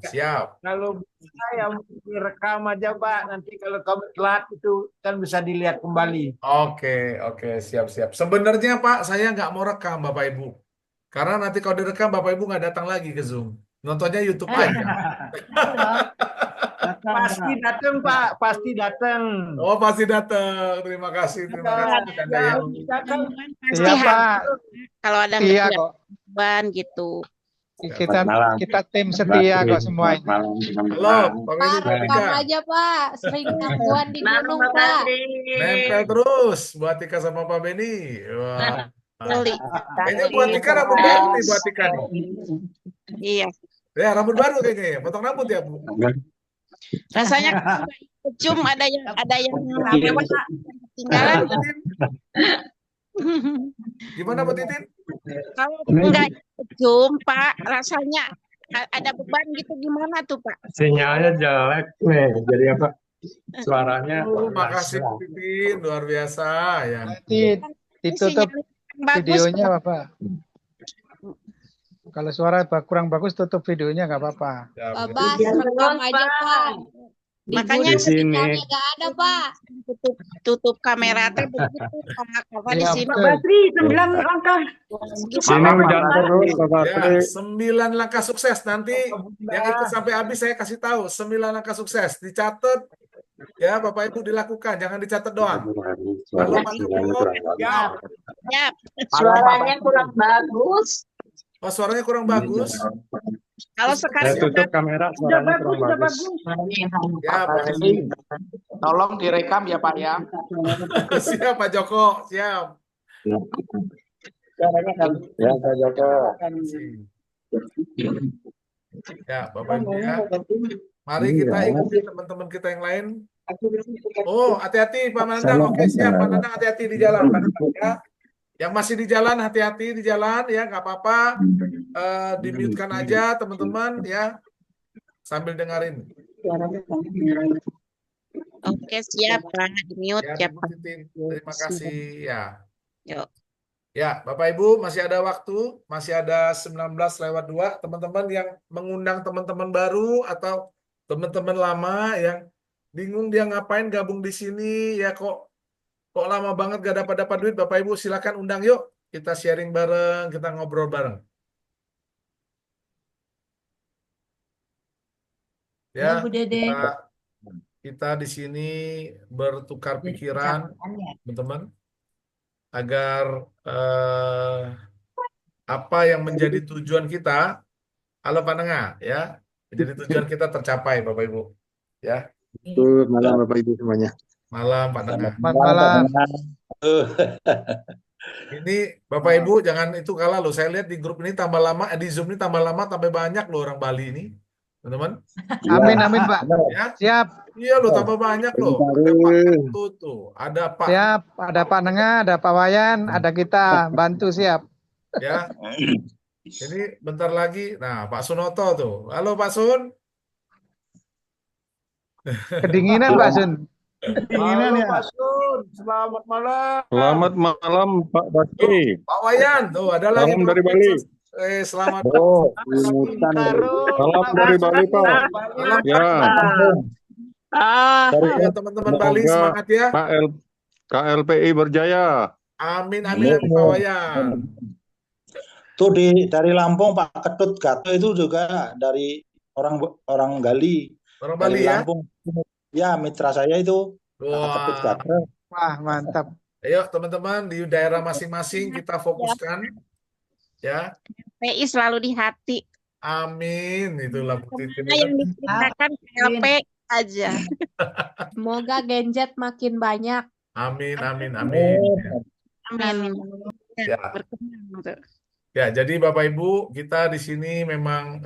siap. Kalau bisa ya direkam aja Pak. Nanti kalau kamu telat itu kan bisa dilihat kembali. Oke, siap. Sebenarnya Pak, saya nggak mau rekam Bapak Ibu. Karena nanti kalau direkam Bapak Ibu nggak datang lagi ke Zoom. Nontonnya YouTube aja. Pasti datang Pak, pasti datang. Oh, pasti datang. Terima kasih Ya, bercanda ya, ya. kita kan Pasti Iya Pak, hadir kalau ada setia nggak kok. beban gitu. Kita Malam, kita tim Mbak setia Tri. kok semua Selamat ini. malam, Halo, teman-teman. Pak Beni, Pak, Mbak rekam Tika. aja, Pak. Sering gangguan di Malam gunung, Mbak Pak. Tri. Nempel terus buat Tika sama Pak Beni. Wah. Beli. Kayaknya buat Tika rambut baru nih buat Tika nih. Iya. Ya, rambut baru kayaknya ya. Potong rambut ya, Bu. Rasanya kecium ada yang lewat ketinggalan. Gimana Bu Titin? Kalau enggak kecium, Pak, rasanya ada beban gitu gimana tuh, Pak? Sinyalnya jelek nih, jadi apa? Suaranya Makasih Bu Titin, luar biasa ya. Nanti ditutup Sinyal bagus, videonya Pak. Bapak. Kalau suara kurang bagus tutup videonya nggak apa-apa. Ya, Bapak, Hujan rekam terus, aja, Pak. Pak. Di Makanya gunung di sini. sinyalnya nggak ada, Pak. tutup kamera teh begitu, Pak. Karena di Iya, sini betul. Mbak Tri, 9 langkah. Sini hujan terus, Bapak ya, Tri. 9 langkah sukses. Nanti yang ikut sampai habis saya kasih tahu 9 langkah sukses. Dicatat ya Bapak Ibu, dilakukan, jangan dicatat doang. Halo Pak Joko. ya, Suaranya kurang bagus. Oh, suaranya kurang bagus. kalau Saya sekarang tutup kamera, suaranya kurang bagus. Ya, Pak tolong direkam ya Pak ya. siap Pak Joko, siap. Ya, Pak Joko. Ya, Bapak Ibu ya. Mari kita ikuti teman-teman kita yang lain. Oh, hati-hati Pak Nandang. Oke, siap Pak Nandang, hati-hati di jalan Pak Nandang, ya. Yang masih di jalan, hati-hati di jalan ya, nggak apa-apa. Di-mute-kan aja teman-teman ya, sambil dengerin. oke siap, Pak. Di mute Ya, ya, Pak. terima kasih ya. Yuk. Ya, Bapak Ibu masih ada waktu, masih ada 19:02. Teman-teman yang mengundang teman-teman baru atau teman-teman lama yang bingung dia ngapain gabung di sini ya, kok lama banget gak dapat duit. Bapak Ibu silakan undang yuk, kita sharing bareng, kita ngobrol bareng. Ya, Bu Dede. kita di sini bertukar pikiran, teman-teman, agar apa yang menjadi tujuan kita, halo Panengah, ya, menjadi tujuan kita tercapai, Bapak Ibu, ya. Selamat malam Bapak Ibu semuanya. Malam Panengah. Selamat malam. Ini Bapak Ibu jangan itu kalah loh. Saya lihat di grup ini tambah lama, di Zoom ini tambah lama, tambah banyak loh orang Bali ini, teman-teman. Amin Pak. Ya, Siap, iya loh, tambah banyak loh. Ada Pak Ketut tuh, ada Pak, siap. Ada Pak Nengah, ada Pak Wayan, ada kita bantu siap. ya. Ini bentar lagi, nah Pak Sunoto tuh. Halo Pak Sun. Kedinginan Pak Sun. Halo Pak Sun, selamat malam. Selamat malam Pak Bakri. Pak Wayan, tuh ada lagi Salam Pak dari Bali. selamat Oh, Salam dari Bali Pak. malam. Ya, Ya, teman-teman Bali Semoga semangat ya. KLPI berjaya. Amin Pak Wayan. Tuh dari Lampung Pak Ketut Gato itu juga dari orang Bali. Orang Dari Bali ya. Lampung. Ya, mitra saya itu Pak Ketut Wah. Gato. Wah, mantap. Ayo teman-teman di daerah masing-masing kita fokuskan ya. PI selalu di hati. Amin. Itulah bukti Nah, yang diceritakan PLP aja. Semoga genjet makin banyak. Amin. Amin. Ya. Berkenan tuh. Ya, jadi Bapak Ibu, kita di sini memang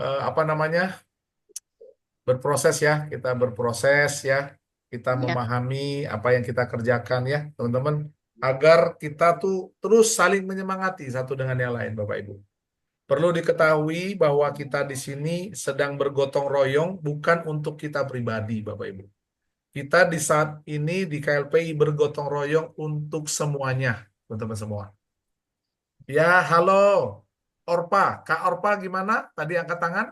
berproses ya. Kita berproses ya. Kita memahami apa yang kita kerjakan ya, teman-teman, agar kita tuh terus saling menyemangati satu dengan yang lain, Bapak Ibu. Perlu diketahui bahwa kita di sini sedang bergotong royong bukan untuk kita pribadi, Bapak Ibu. Kita di saat ini di KLPI bergotong royong untuk semuanya, teman-teman semua. Ya, halo Orpa. Kak Orpa gimana? Tadi angkat tangan?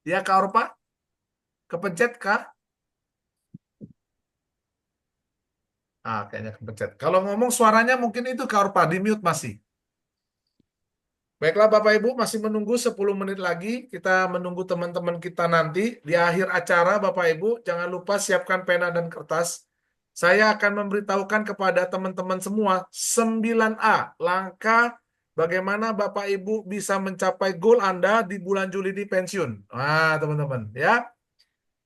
Ya, Kak Orpa? Kepencet kah? Kayaknya kepencet. Kalau ngomong suaranya mungkin itu Kak Orpa, di mute masih. Baiklah Bapak Ibu, masih menunggu 10 menit lagi. Kita menunggu teman-teman kita nanti. Di akhir acara Bapak Ibu, jangan lupa siapkan pena dan kertas. Saya akan memberitahukan kepada teman-teman semua 9A, langkah bagaimana Bapak Ibu bisa mencapai goal Anda di bulan Juli di pensiun. Nah, teman-teman, ya.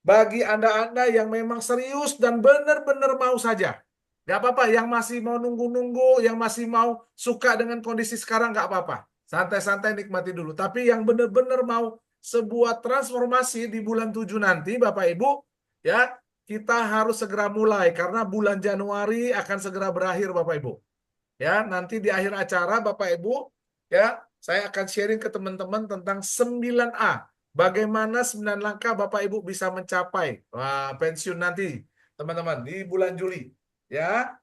Bagi Anda-Anda yang memang serius dan benar-benar mau saja. Nggak apa-apa, yang masih mau nunggu-nunggu, yang masih mau suka dengan kondisi sekarang, nggak apa-apa. Santai-santai nikmati dulu. Tapi yang benar-benar mau sebuah transformasi di bulan 7 nanti, Bapak Ibu, ya, kita harus segera mulai. Karena bulan Januari akan segera berakhir, Bapak Ibu. Ya, nanti di akhir acara, Bapak Ibu, ya, saya akan sharing ke teman-teman tentang 9A. Bagaimana 9 langkah Bapak Ibu bisa mencapai pensiun nanti, teman-teman, di bulan Juli. Ya,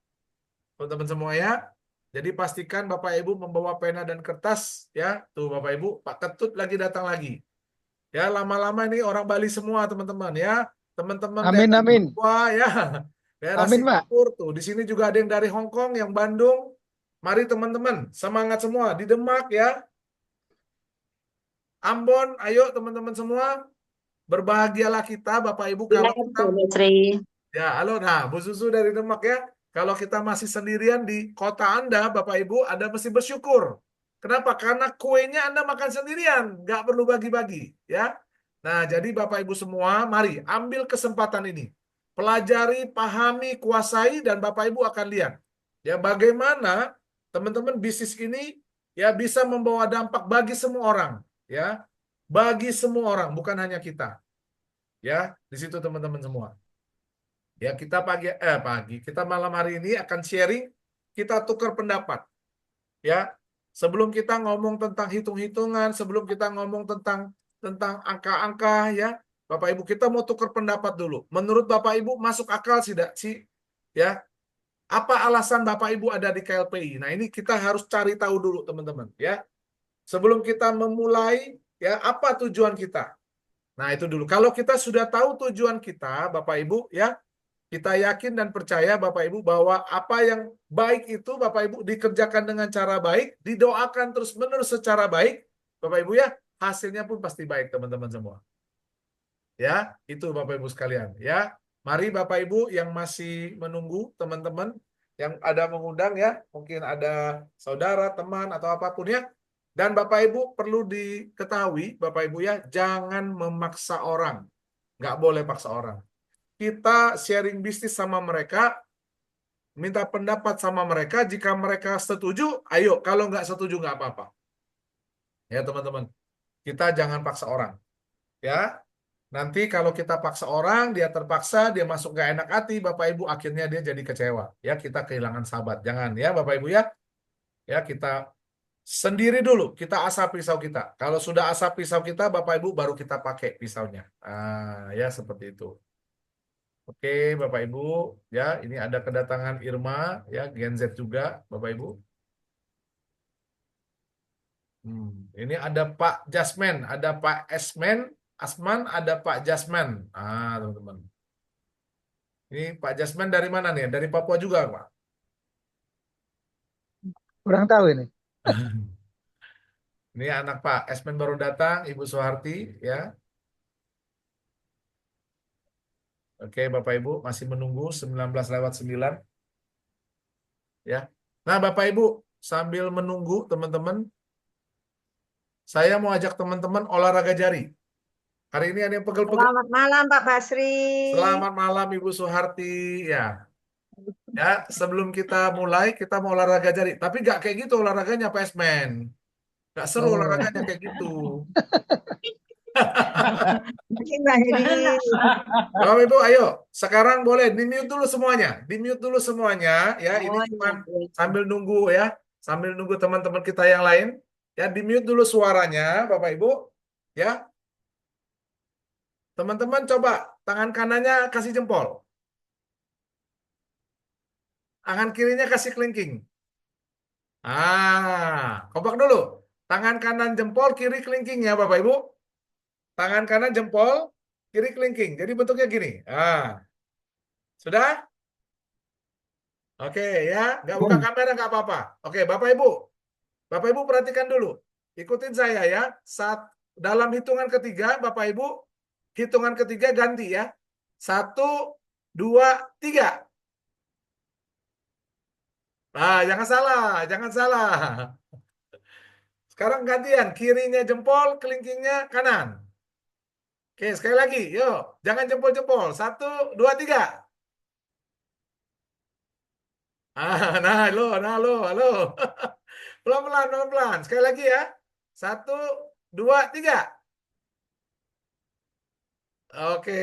teman-teman semua ya. Jadi pastikan Bapak Ibu membawa pena dan kertas. Ya, tuh Bapak Ibu, Pak Ketut lagi datang lagi. Ya, lama-lama ini orang Bali semua, teman-teman ya. Teman-teman Amin, daerah amin. Papua ya. Daerah Amin, Pak. Singapura tuh. Di sini juga ada yang dari Hong Kong, yang Bandung. Mari teman-teman, semangat semua di Demak ya. Ambon, ayo teman-teman semua. Berbahagialah kita Bapak Ibu kalau Benar kita tuh, Bu Sri. ya, halo. Nah, Bu Susu dari Demak ya. Kalau kita masih sendirian di kota Anda, Bapak Ibu, Anda mesti bersyukur. Kenapa? Karena kuenya Anda makan sendirian, nggak perlu bagi-bagi, ya. Nah, jadi Bapak Ibu semua, mari ambil kesempatan ini. Pelajari, pahami, kuasai, dan Bapak Ibu akan lihat ya bagaimana teman-teman bisnis ini ya bisa membawa dampak bagi semua orang, ya. Bagi semua orang, bukan hanya kita. Ya, di situ teman-teman semua. Ya, kita kita malam hari ini akan sharing, kita tukar pendapat. Ya, sebelum kita ngomong tentang hitung-hitungan, sebelum kita ngomong tentang angka-angka, ya, Bapak Ibu kita mau tukar pendapat dulu. Menurut Bapak Ibu masuk akal tidak sih? Ya, apa alasan Bapak Ibu ada di KLPI? Nah, ini kita harus cari tahu dulu, teman-teman. Ya, sebelum kita memulai, ya, apa tujuan kita? Nah, itu dulu. Kalau kita sudah tahu tujuan kita, Bapak Ibu, ya, kita yakin dan percaya Bapak Ibu bahwa apa yang baik itu Bapak Ibu dikerjakan dengan cara baik, didoakan terus-menerus secara baik, Bapak Ibu ya, hasilnya pun pasti baik teman-teman semua. Ya, itu Bapak Ibu sekalian, ya. Mari Bapak Ibu yang masih menunggu, teman-teman yang ada mengundang ya, mungkin ada saudara, teman atau apapun ya. Dan Bapak Ibu perlu diketahui, Bapak Ibu ya, jangan memaksa orang. Nggak boleh paksa orang. Kita sharing bisnis sama mereka, minta pendapat sama mereka, jika mereka setuju, ayo, kalau nggak setuju nggak apa-apa. Ya teman-teman, kita jangan paksa orang. Ya, nanti kalau kita paksa orang, dia terpaksa, dia masuk nggak enak hati, Bapak Ibu akhirnya dia jadi kecewa. Ya, kita kehilangan sahabat. Jangan ya Bapak Ibu ya. Ya, kita sendiri dulu, kita asap pisau kita. Kalau sudah asap pisau kita, Bapak Ibu baru kita pakai pisaunya. Ya seperti itu. Oke, Bapak Ibu, ya ini ada kedatangan Irma, ya Gen Z juga, Bapak Ibu. Ini ada Pak Jasmen, ada Pak Asman, ada Pak Jasmen. Teman-teman. Ini Pak Jasmen dari mana nih? Dari Papua juga, Pak? Kurang tahu ini. Ini anak Pak Asmen baru datang, Ibu Soeharti, ya. Oke, Bapak Ibu masih menunggu 19:09. Ya. Nah, Bapak Ibu sambil menunggu teman-teman, saya mau ajak teman-teman olahraga jari. Hari ini ada yang pegel-pegel. Selamat malam Pak Basri. Selamat malam Ibu Soeharti. Ya, ya sebelum kita mulai kita mau olahraga jari. Tapi nggak kayak gitu olahraganya Pak Esmen. Nggak seru olahraganya kayak gitu. Bapak Ibu, ayo. Sekarang boleh di-mute dulu semuanya. Di-mute dulu semuanya. Ya, ini cuma sambil nunggu ya. Sambil nunggu teman-teman kita yang lain. Ya, di-mute dulu suaranya, Bapak Ibu. Ya. Teman-teman coba tangan kanannya kasih jempol. Tangan kirinya kasih kelingking. Kompak dulu. Tangan kanan jempol, kiri kelingking ya Bapak Ibu. tangan kanan jempol, kiri kelingking. Jadi bentuknya gini. Ah, sudah? Oke ya, nggak buka kamera nggak apa-apa. Oke, Bapak Ibu perhatikan dulu. Ikutin saya ya. Dalam hitungan ketiga, Bapak Ibu, hitungan ketiga ganti ya. 1, 2, 3. Nah, jangan salah. Sekarang gantian, kirinya jempol, kelingkingnya kanan. Oke, sekali lagi, yuk. Jangan jempol-jempol. 1, 2, 3. Halo. Pelan-pelan. Sekali lagi ya. 1, 2, 3. Oke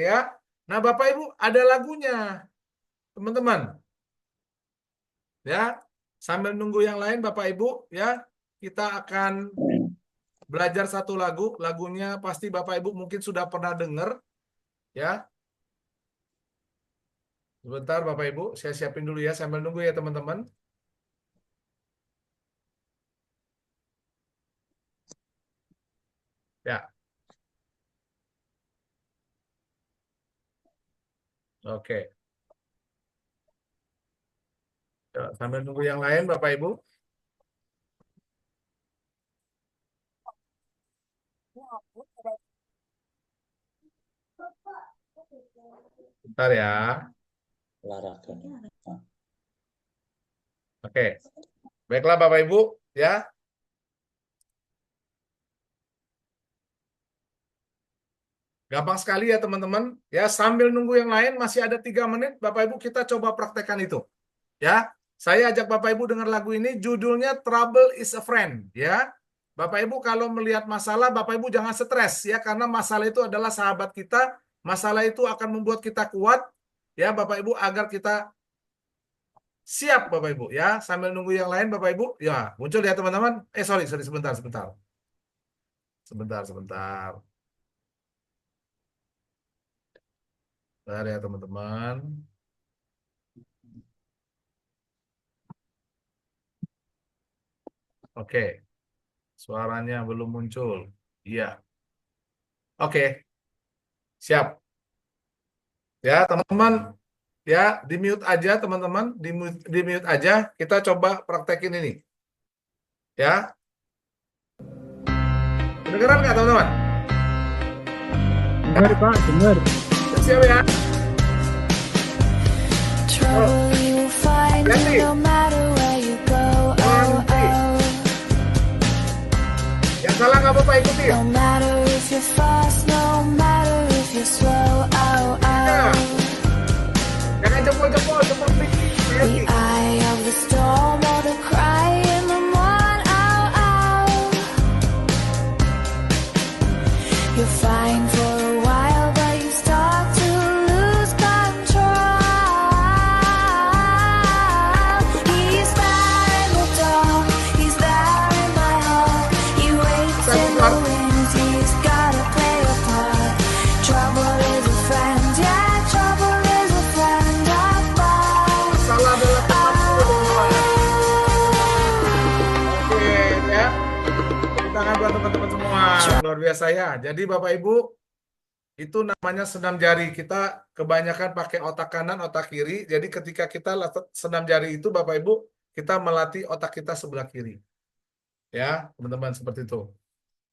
ya. Nah, Bapak Ibu ada lagunya, teman-teman. Ya, sambil nunggu yang lain Bapak Ibu ya, kita akan belajar satu lagu. Lagunya pasti Bapak Ibu mungkin sudah pernah dengar ya. Sebentar Bapak Ibu, saya siapin dulu ya sambil nunggu ya teman-teman. Ya. Oke. Ya, sambil nunggu yang lain Bapak Ibu. Bentar ya. Olahraga. Oke. Baiklah Bapak Ibu ya. Gampang sekali ya teman-teman. Ya, sambil nunggu yang lain masih ada 3 menit Bapak Ibu kita coba praktekkan itu. Ya. Saya ajak Bapak Ibu dengar lagu ini, judulnya Trouble is a Friend ya. Bapak Ibu kalau melihat masalah, Bapak Ibu jangan stres ya, karena masalah itu adalah sahabat kita. Masalah itu akan membuat kita kuat ya Bapak Ibu, agar kita siap Bapak Ibu ya. Sambil nunggu yang lain Bapak Ibu, ya muncul ya teman-teman. Sorry sebentar. Sebentar ya teman-teman. Oke. Suaranya belum muncul. Iya. Oke. Siap. Ya, teman-teman. Ya, di mute aja teman-teman. Di mute aja. Kita coba praktekin ini. Ya. Kedengeran nggak teman-teman? Dengar Pak, dengar. Siap ya. Trouble you find Ganti. no matter where you go. Ganti. Yang salah nggak apa-apa ikuti ya. No matter if you're fast, no matter if you're slow. Ya. Jangan jempol tinggi. The eye of the storm or the cry in the morn. You're fine for a while, but you start to lose control. He's there in the dark, he's there in my heart. He waits in the wings, he's gotta play a part. Trouble is a friend, yeah, trouble is a friend of mine. Salah adalah teman. Oke ya. Tepuk tangan buat teman-teman semua. Luar biasa ya. Jadi Bapak Ibu, itu namanya senam jari. Kita kebanyakan pakai otak kanan, otak kiri. Jadi ketika kita senam jari itu Bapak Ibu, kita melatih otak kita sebelah kiri. Ya, teman-teman seperti itu.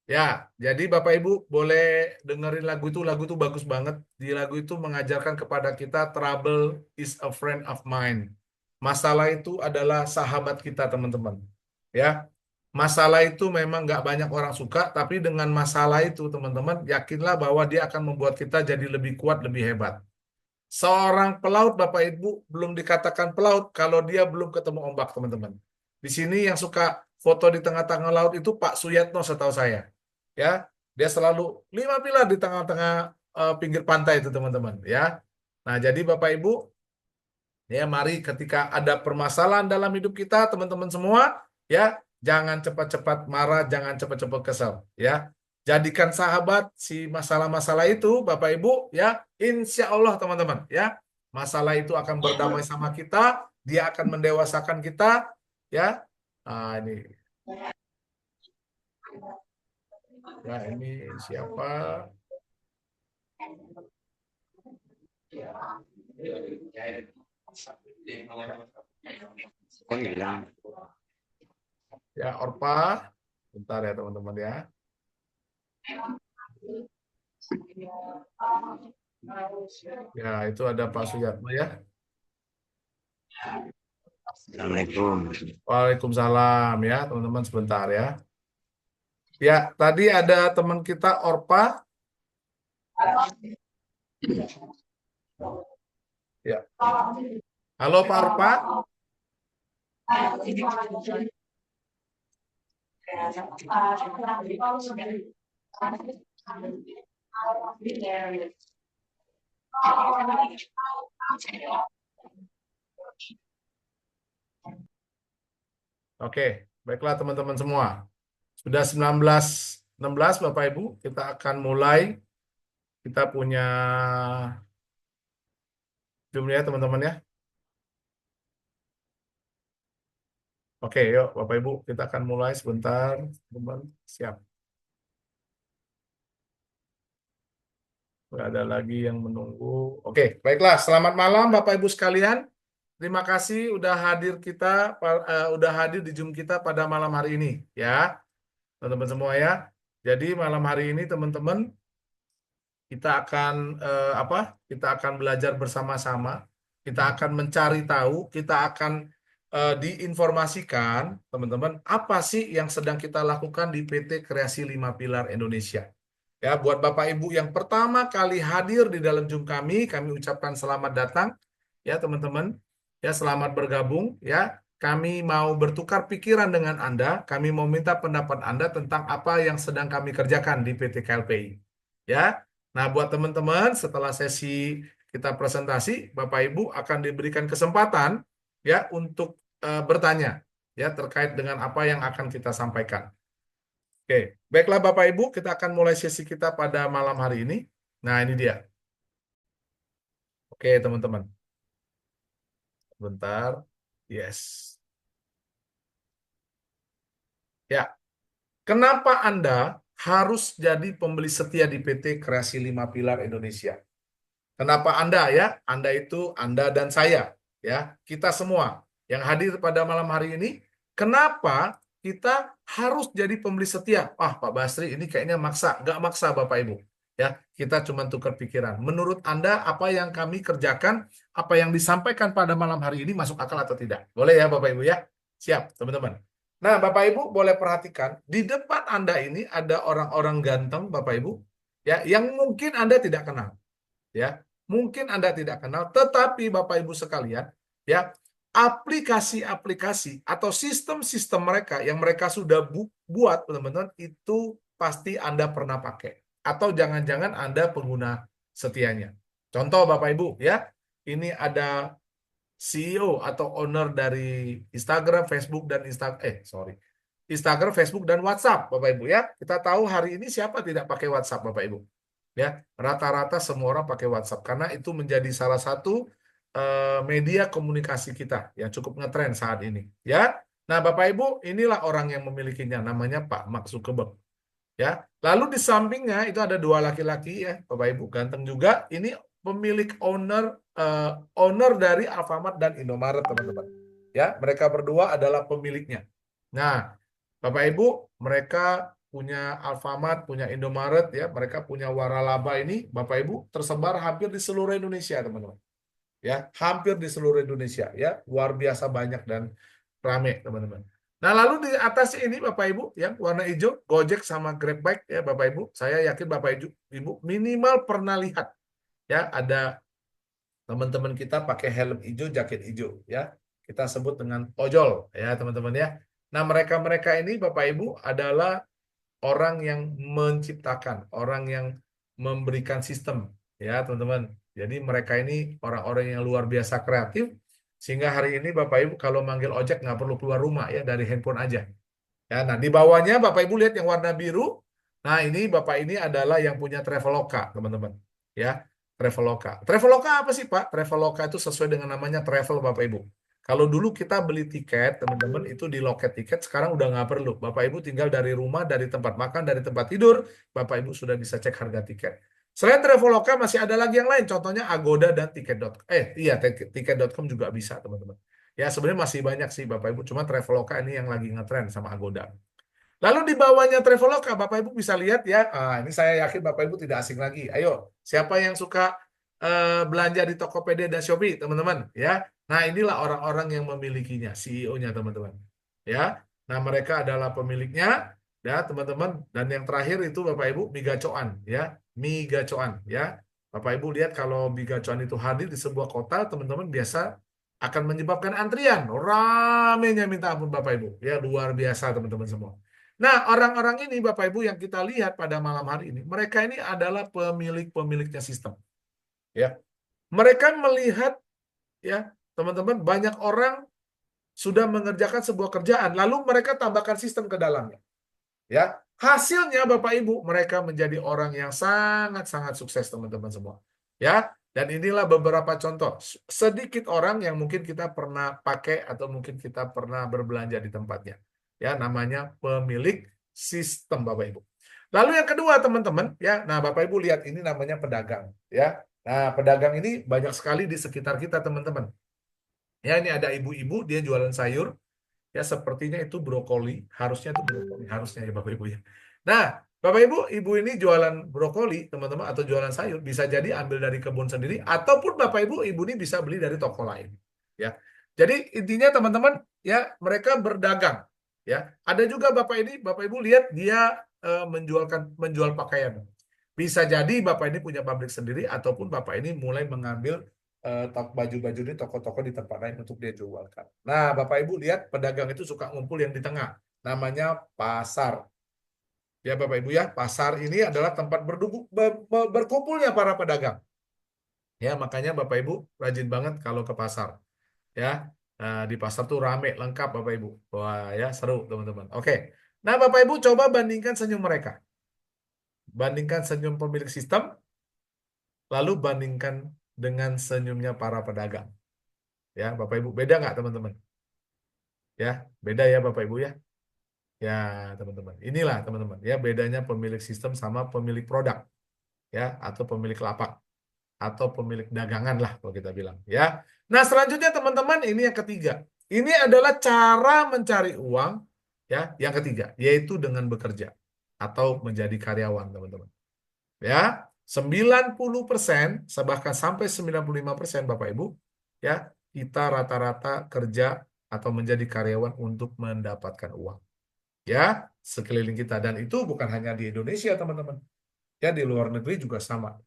Ya, jadi Bapak Ibu boleh dengerin lagu itu bagus banget. Di lagu itu mengajarkan kepada kita trouble is a friend of mine. Masalah itu adalah sahabat kita, teman-teman. Ya, masalah itu memang nggak banyak orang suka, tapi dengan masalah itu, teman-teman, yakinlah bahwa dia akan membuat kita jadi lebih kuat, lebih hebat. Seorang pelaut, Bapak Ibu, belum dikatakan pelaut kalau dia belum ketemu ombak, teman-teman. Di sini yang suka foto di tengah-tengah laut itu Pak Suyatno setahu saya. Ya, dia selalu 5 pilar di tengah-tengah pinggir pantai itu, teman-teman. Ya, nah jadi Bapak Ibu, ya mari ketika ada permasalahan dalam hidup kita, teman-teman semua, ya jangan cepat-cepat marah, jangan cepat-cepat kesal. Ya, jadikan sahabat si masalah-masalah itu, Bapak Ibu, ya insya Allah teman-teman, ya masalah itu akan berdamai sama kita, dia akan mendewasakan kita, ya. Nah, ini. Ya, ini siapa? Ya, Orpa. Bentar ya teman-teman ya. Ya, itu ada Pak Suyatmo ya. Assalamualaikum. Waalaikumsalam ya, teman-teman sebentar ya. Ya, tadi ada teman kita Orpa. Ya. Halo Pak Orpa. Oke, baiklah teman-teman semua. Sudah 19.16 Bapak Ibu, kita akan mulai. Kita punya Zoom ya teman-teman ya. Oke, yuk Bapak Ibu, kita akan mulai sebentar. Teman-teman, siap. Nggak ada lagi yang menunggu. Oke, baiklah. Selamat malam Bapak Ibu sekalian. Terima kasih udah hadir di Zoom kita pada malam hari ini ya. Teman-teman semua ya. Jadi malam hari ini teman-teman kita akan Kita akan belajar bersama-sama. Kita akan mencari tahu, kita akan diinformasikan teman-teman apa sih yang sedang kita lakukan di PT Kreasi 5 Pilar Indonesia. Ya, buat Bapak Ibu yang pertama kali hadir di dalam Zoom kami ucapkan selamat datang ya teman-teman. Ya, selamat bergabung ya. Kami mau bertukar pikiran dengan Anda, kami mau minta pendapat Anda tentang apa yang sedang kami kerjakan di PT KLPI. Ya. Nah, buat teman-teman setelah sesi kita presentasi, Bapak Ibu akan diberikan kesempatan ya untuk bertanya ya terkait dengan apa yang akan kita sampaikan. Oke, baiklah Bapak Ibu, kita akan mulai sesi kita pada malam hari ini. Nah, ini dia. Oke, teman-teman. Bentar. Yes. Ya. Kenapa Anda harus jadi pembeli setia di PT Kreasi 5 Pilar Indonesia? Kenapa Anda ya? Anda itu Anda dan saya ya. Kita semua yang hadir pada malam hari ini, kenapa kita harus jadi pembeli setia? Pak Basri ini kayaknya maksa. Nggak maksa Bapak Ibu. Ya, kita cuma tukar pikiran. Menurut Anda apa yang kami kerjakan, apa yang disampaikan pada malam hari ini masuk akal atau tidak? Boleh ya Bapak Ibu ya? Siap, teman-teman. Nah, Bapak Ibu boleh perhatikan di depan Anda ini ada orang-orang ganteng Bapak Ibu ya yang mungkin Anda tidak kenal. Ya, mungkin Anda tidak kenal, tetapi Bapak Ibu sekalian, ya, aplikasi-aplikasi atau sistem-sistem mereka yang mereka sudah buat, teman-teman, itu pasti Anda pernah pakai. Atau jangan-jangan Anda pengguna setianya. Contoh Bapak Ibu, ya, ini ada CEO atau owner dari Instagram, Facebook, dan Instagram, Facebook, dan WhatsApp, Bapak Ibu, ya. Kita tahu hari ini siapa tidak pakai WhatsApp, Bapak Ibu. Ya, rata-rata semua orang pakai WhatsApp karena itu menjadi salah satu media komunikasi kita yang cukup ngetren saat ini. Ya, nah Bapak Ibu inilah orang yang memilikinya, namanya Pak Mark Zuckerberg. Ya, lalu di sampingnya itu ada dua laki-laki ya, Bapak Ibu ganteng juga. Ini pemilik owner dari Alfamart dan Indomaret, teman-teman. Ya, mereka berdua adalah pemiliknya. Nah, Bapak Ibu, mereka punya Alfamart, punya Indomaret, ya, mereka punya waralaba ini, Bapak Ibu, tersebar hampir di seluruh Indonesia, teman-teman. Ya, hampir di seluruh Indonesia, ya, luar biasa banyak dan rame, teman-teman. Nah, lalu di atas ini, Bapak Ibu, yang warna hijau, Gojek sama GrabBike, ya, Bapak Ibu, saya yakin Bapak Ibu minimal pernah lihat, ya, ada teman-teman kita pakai helm hijau, jaket hijau, ya, kita sebut dengan ojol, ya, teman-teman, ya. Nah, mereka ini, Bapak Ibu, adalah orang yang menciptakan, orang yang memberikan sistem, ya teman-teman. Jadi mereka ini orang-orang yang luar biasa kreatif, sehingga hari ini Bapak Ibu kalau manggil ojek nggak perlu keluar rumah ya, dari handphone aja. Ya, nah di bawahnya Bapak Ibu lihat yang warna biru. Nah ini Bapak ini adalah yang punya Traveloka, teman-teman. Ya, Traveloka. Traveloka apa sih Pak? Traveloka itu sesuai dengan namanya travel Bapak Ibu. Kalau dulu kita beli tiket, teman-teman, itu di loket tiket, sekarang udah nggak perlu. Bapak Ibu tinggal dari rumah, dari tempat makan, dari tempat tidur, Bapak Ibu sudah bisa cek harga tiket. Selain Traveloka masih ada lagi yang lain, contohnya Agoda dan Tiket.com. Tiket.com juga bisa, teman-teman. Ya, sebenarnya masih banyak sih Bapak Ibu, cuma Traveloka ini yang lagi ngetren sama Agoda. Lalu di bawahnya Traveloka, Bapak Ibu bisa lihat ya. Ini saya yakin Bapak Ibu tidak asing lagi. Ayo, siapa yang suka belanja di Tokopedia dan Shopee, teman-teman? Ya, nah inilah orang-orang yang memilikinya, CEO-nya, teman-teman. Ya, nah mereka adalah pemiliknya, ya teman-teman. Dan yang terakhir itu Bapak Ibu Migacoan, ya, Migacoan, ya. Bapak Ibu lihat kalau Migacoan itu hadir di sebuah kota, teman-teman biasa akan menyebabkan antrian, ramenya minta ampun Bapak Ibu, ya luar biasa teman-teman semua. Nah, orang-orang ini Bapak Ibu yang kita lihat pada malam hari ini, mereka ini adalah pemilik-pemiliknya sistem. Ya. Mereka melihat ya, teman-teman, banyak orang sudah mengerjakan sebuah kerjaan, lalu mereka tambahkan sistem ke dalamnya. Ya. Hasilnya Bapak Ibu, mereka menjadi orang yang sangat-sangat sukses teman-teman semua. Ya. Dan inilah beberapa contoh. Sedikit orang yang mungkin kita pernah pakai atau mungkin kita pernah berbelanja di tempatnya. Ya, namanya pemilik sistem Bapak Ibu. Lalu yang kedua teman-teman, ya, nah Bapak Ibu lihat ini namanya pedagang, ya. Nah, pedagang ini banyak sekali di sekitar kita teman-teman. Ya, ini ada ibu-ibu dia jualan sayur, ya sepertinya itu brokoli, harusnya itu brokoli, harusnya ya Bapak Ibu ya. Nah, Bapak Ibu, ibu ini jualan brokoli teman-teman atau jualan sayur bisa jadi ambil dari kebun sendiri ataupun Bapak Ibu, ibu ini bisa beli dari toko lain, ya. Jadi intinya teman-teman, ya mereka berdagang. Ya, ada juga Bapak Ibu lihat dia menjual pakaian. Bisa jadi Bapak ini punya pabrik sendiri ataupun Bapak ini mulai mengambil baju-baju di toko-toko di tempat lain untuk dia jualkan. Nah, Bapak Ibu lihat pedagang itu suka ngumpul yang di tengah. Namanya pasar. Ya, Bapak Ibu ya, pasar ini adalah tempat berkumpulnya para pedagang. Ya, makanya Bapak Ibu rajin banget kalau ke pasar. Ya. Nah, di pasar tuh rame, lengkap Bapak Ibu. Wah, ya seru teman-teman. Oke. Nah, Bapak Ibu coba bandingkan senyum mereka. Bandingkan senyum pemilik sistem, lalu bandingkan dengan senyumnya para pedagang. Ya, Bapak Ibu, beda nggak teman-teman? Ya, beda ya Bapak Ibu ya. Ya, teman-teman. Inilah teman-teman, ya bedanya pemilik sistem sama pemilik produk. Ya, atau pemilik lapak atau pemilik dagangan lah kalau kita bilang, ya. Nah, selanjutnya teman-teman, ini yang ketiga. Ini adalah cara mencari uang, ya, yang ketiga, yaitu dengan bekerja atau menjadi karyawan, teman-teman. Ya, 90%, bahkan sampai 95% Bapak Ibu, ya, kita rata-rata kerja atau menjadi karyawan untuk mendapatkan uang. Ya, sekeliling kita, dan itu bukan hanya di Indonesia, teman-teman. Ya, di luar negeri juga sama.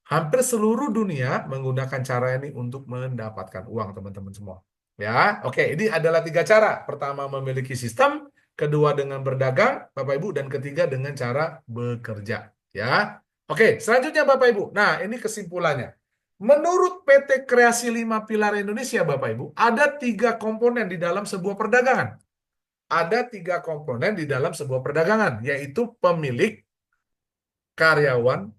Hampir seluruh dunia menggunakan cara ini untuk mendapatkan uang, teman-teman semua. Ya, oke, ini adalah 3 cara. Pertama, memiliki sistem, kedua dengan berdagang, Bapak Ibu, dan ketiga dengan cara bekerja. Ya, oke, selanjutnya Bapak Ibu. Nah, ini kesimpulannya. Menurut PT Kreasi 5 Pilar Indonesia, Bapak Ibu, ada 3 komponen di dalam sebuah perdagangan. Ada 3 komponen di dalam sebuah perdagangan, yaitu pemilik, karyawan,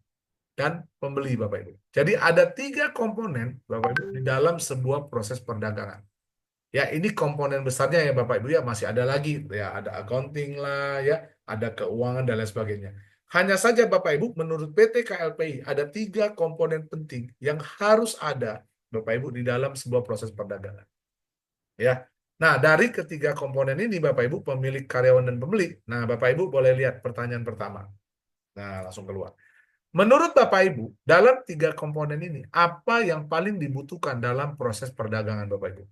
dan pembeli Bapak Ibu. Jadi ada 3 komponen Bapak Ibu di dalam sebuah proses perdagangan. Ya, ini komponen besarnya ya Bapak Ibu ya, masih ada lagi ya, ada accounting lah ya, ada keuangan dan lain sebagainya. Hanya saja Bapak Ibu, menurut PT KLPI ada 3 komponen penting yang harus ada Bapak Ibu di dalam sebuah proses perdagangan. Ya. Nah, dari ketiga komponen ini Bapak Ibu, pemilik, karyawan, dan pembeli. Nah, Bapak Ibu boleh lihat pertanyaan pertama. Nah, langsung keluar. Menurut Bapak Ibu, dalam 3 komponen ini, apa yang paling dibutuhkan dalam proses perdagangan Bapak Ibu?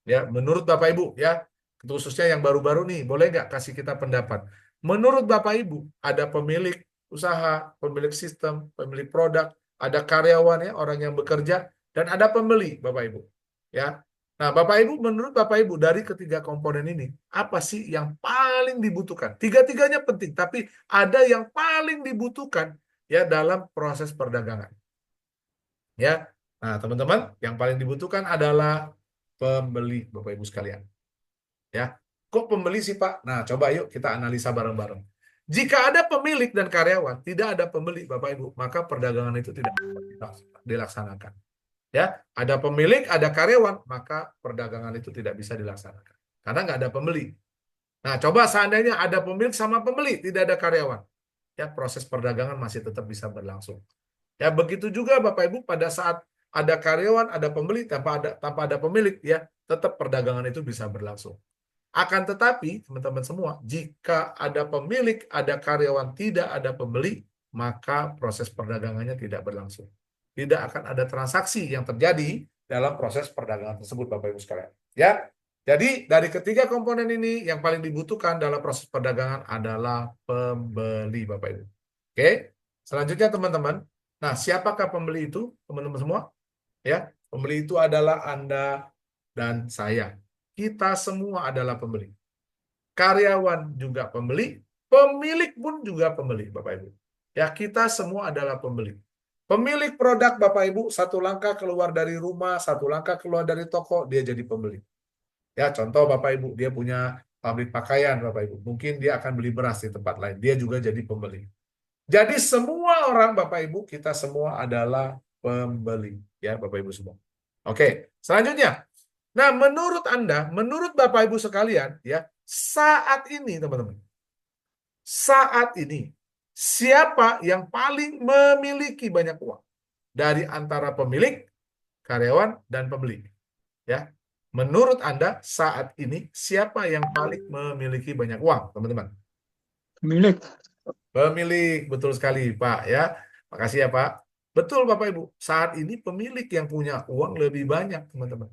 Ya, menurut Bapak Ibu, ya, khususnya yang baru-baru nih, boleh nggak kasih kita pendapat? Menurut Bapak Ibu, ada pemilik usaha, pemilik sistem, pemilik produk, ada karyawan ya, orang yang bekerja, dan ada pembeli Bapak Ibu. Ya, nah Bapak Ibu, menurut Bapak Ibu dari ketiga komponen ini, apa sih yang paling dibutuhkan? Tiga-tiganya penting, tapi ada yang paling dibutuhkan ya dalam proses perdagangan. Ya. Nah, teman-teman, yang paling dibutuhkan adalah pembeli, Bapak Ibu sekalian. Ya. Kok pembeli sih, Pak? Nah, coba yuk kita analisa bareng-bareng. Jika ada pemilik dan karyawan, tidak ada pembeli, Bapak Ibu, maka perdagangan itu tidak dapat dilaksanakan. Ya, ada pemilik, ada karyawan, maka perdagangan itu tidak bisa dilaksanakan karena nggak ada pembeli. Nah, coba seandainya ada pemilik sama pembeli, tidak ada karyawan, ya proses perdagangan masih tetap bisa berlangsung. Ya, begitu juga Bapak Ibu pada saat ada karyawan, ada pembeli, tanpa ada pemilik, ya tetap perdagangan itu bisa berlangsung. Akan tetapi, teman-teman semua, jika ada pemilik, ada karyawan, tidak ada pembeli, maka proses perdagangannya tidak berlangsung. Tidak akan ada transaksi yang terjadi dalam proses perdagangan tersebut, Bapak Ibu sekalian. Ya, jadi dari ketiga komponen ini yang paling dibutuhkan dalam proses perdagangan adalah pembeli, Bapak Ibu. Oke, selanjutnya teman-teman. Nah, siapakah pembeli itu, teman-teman semua? Ya, pembeli itu adalah Anda dan saya. Kita semua adalah pembeli. Karyawan juga pembeli, pemilik pun juga pembeli, Bapak Ibu. Ya, kita semua adalah pembeli. Pemilik produk, Bapak Ibu, satu langkah keluar dari rumah, satu langkah keluar dari toko, dia jadi pembeli. Ya, contoh Bapak Ibu, dia punya pabrik pakaian, Bapak Ibu. Mungkin dia akan beli beras di tempat lain, dia juga jadi pembeli. Jadi semua orang Bapak Ibu, kita semua adalah pembeli. Ya Bapak Ibu semua. Oke, selanjutnya. Nah, menurut Anda, menurut Bapak Ibu sekalian, ya saat ini teman-teman. Saat ini, siapa yang paling memiliki banyak uang? Dari antara pemilik, karyawan, dan pembeli. Ya, menurut Anda, saat ini, siapa yang paling memiliki banyak uang, teman-teman? Pemilik. Pemilik, betul sekali Pak ya. Makasih ya Pak. Betul Bapak Ibu, saat ini pemilik yang punya uang lebih banyak teman-teman.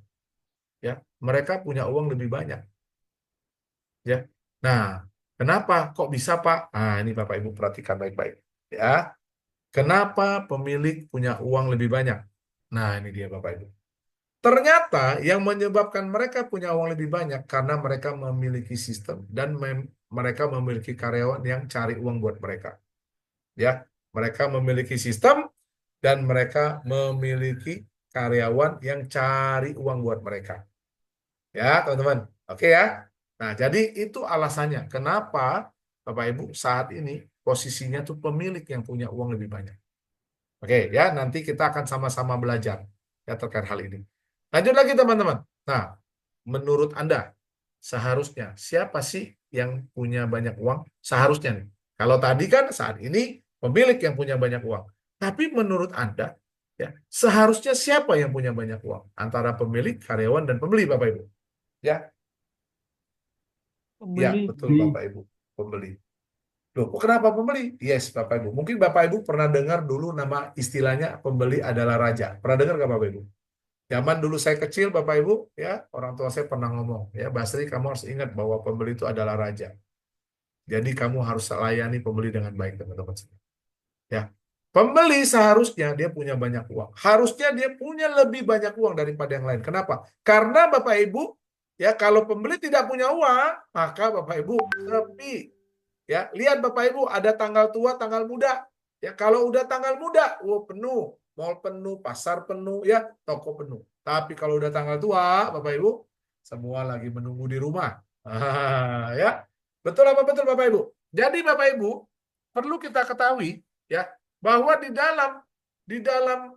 Ya, mereka punya uang lebih banyak. Ya. Nah, kenapa? Kok bisa Pak? Nah, ini Bapak Ibu perhatikan baik-baik. Ya. Kenapa pemilik punya uang lebih banyak? Nah, ini dia Bapak Ibu. Ternyata yang menyebabkan mereka punya uang lebih banyak karena mereka memiliki sistem dan mereka memiliki karyawan yang cari uang buat mereka. Ya, mereka memiliki sistem dan mereka memiliki karyawan yang cari uang buat mereka. Ya, teman-teman. Oke ya. Nah, jadi itu alasannya kenapa Bapak Ibu saat ini posisinya tuh pemilik yang punya uang lebih banyak. Oke, ya, nanti kita akan sama-sama belajar ya terkait hal ini. Lanjut lagi teman-teman. Nah, menurut Anda seharusnya siapa sih yang punya banyak uang? Seharusnya nih. Kalau tadi kan saat ini pemilik yang punya banyak uang. Tapi menurut Anda ya, seharusnya siapa yang punya banyak uang? Antara pemilik, karyawan, dan pembeli Bapak Ibu. Ya. Ya, betul Bapak Ibu. Pembeli. Loh, kenapa pembeli? Yes, Bapak Ibu. Mungkin Bapak Ibu pernah dengar dulu nama istilahnya pembeli adalah raja. Pernah dengar nggak Bapak Ibu? Zaman dulu saya kecil, Bapak Ibu, ya orang tua saya pernah ngomong, ya Basri, kamu harus ingat bahwa pembeli itu adalah raja. Jadi kamu harus layani pembeli dengan baik, teman-teman. Ya, pembeli seharusnya dia punya banyak uang. Harusnya dia punya lebih banyak uang daripada yang lain. Kenapa? Karena Bapak Ibu, ya kalau pembeli tidak punya uang, maka Bapak Ibu sepi. Ya, lihat Bapak Ibu, ada tanggal tua, tanggal muda. Ya, kalau udah tanggal muda, penuh. Mall penuh, pasar penuh, ya toko penuh. Tapi kalau udah tanggal tua, Bapak Ibu, semua lagi menunggu di rumah. Ya, betul apa betul Bapak Ibu? Jadi Bapak Ibu perlu kita ketahui, ya, bahwa di dalam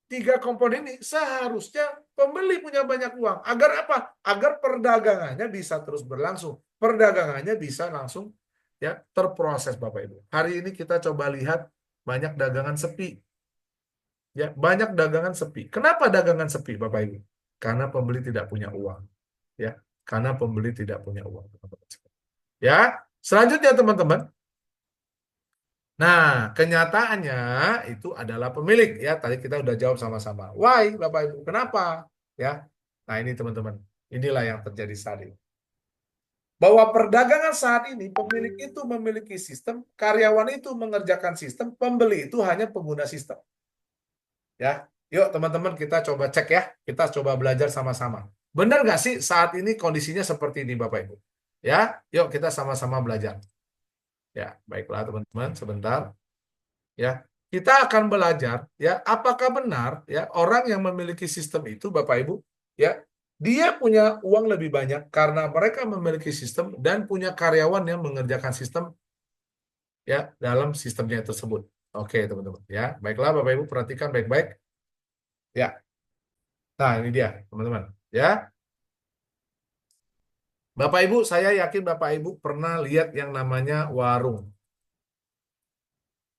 tiga komponen ini seharusnya pembeli punya banyak uang. Agar apa? Agar perdagangannya bisa terus berlangsung. Perdagangannya bisa langsung ya terproses Bapak Ibu. Hari ini kita coba lihat banyak dagangan sepi. Ya, banyak dagangan sepi. Kenapa dagangan sepi, Bapak Ibu? Karena pembeli tidak punya uang. Ya, karena pembeli tidak punya uang, teman-teman. Ya, selanjutnya teman-teman. Nah, kenyataannya itu adalah pemilik. Ya, tadi kita udah jawab sama-sama. Why, Bapak Ibu? Kenapa? Ya. Nah, ini teman-teman. Inilah yang terjadi saat ini. Bahwa perdagangan saat ini pemilik itu memiliki sistem, karyawan itu mengerjakan sistem, pembeli itu hanya pengguna sistem. Ya, yuk teman-teman kita coba cek ya, kita coba belajar sama-sama. Benar nggak sih saat ini kondisinya seperti ini Bapak Ibu? Ya, yuk kita sama-sama belajar. Ya, baiklah teman-teman, sebentar. Ya, kita akan belajar ya, apakah benar ya orang yang memiliki sistem itu Bapak Ibu, ya, dia punya uang lebih banyak karena mereka memiliki sistem dan punya karyawan yang mengerjakan sistem ya dalam sistemnya tersebut. Oke, teman-teman ya. Baiklah Bapak Ibu perhatikan baik-baik. Ya. Nah, ini dia, teman-teman. Ya, Bapak Ibu, saya yakin Bapak Ibu pernah lihat yang namanya warung.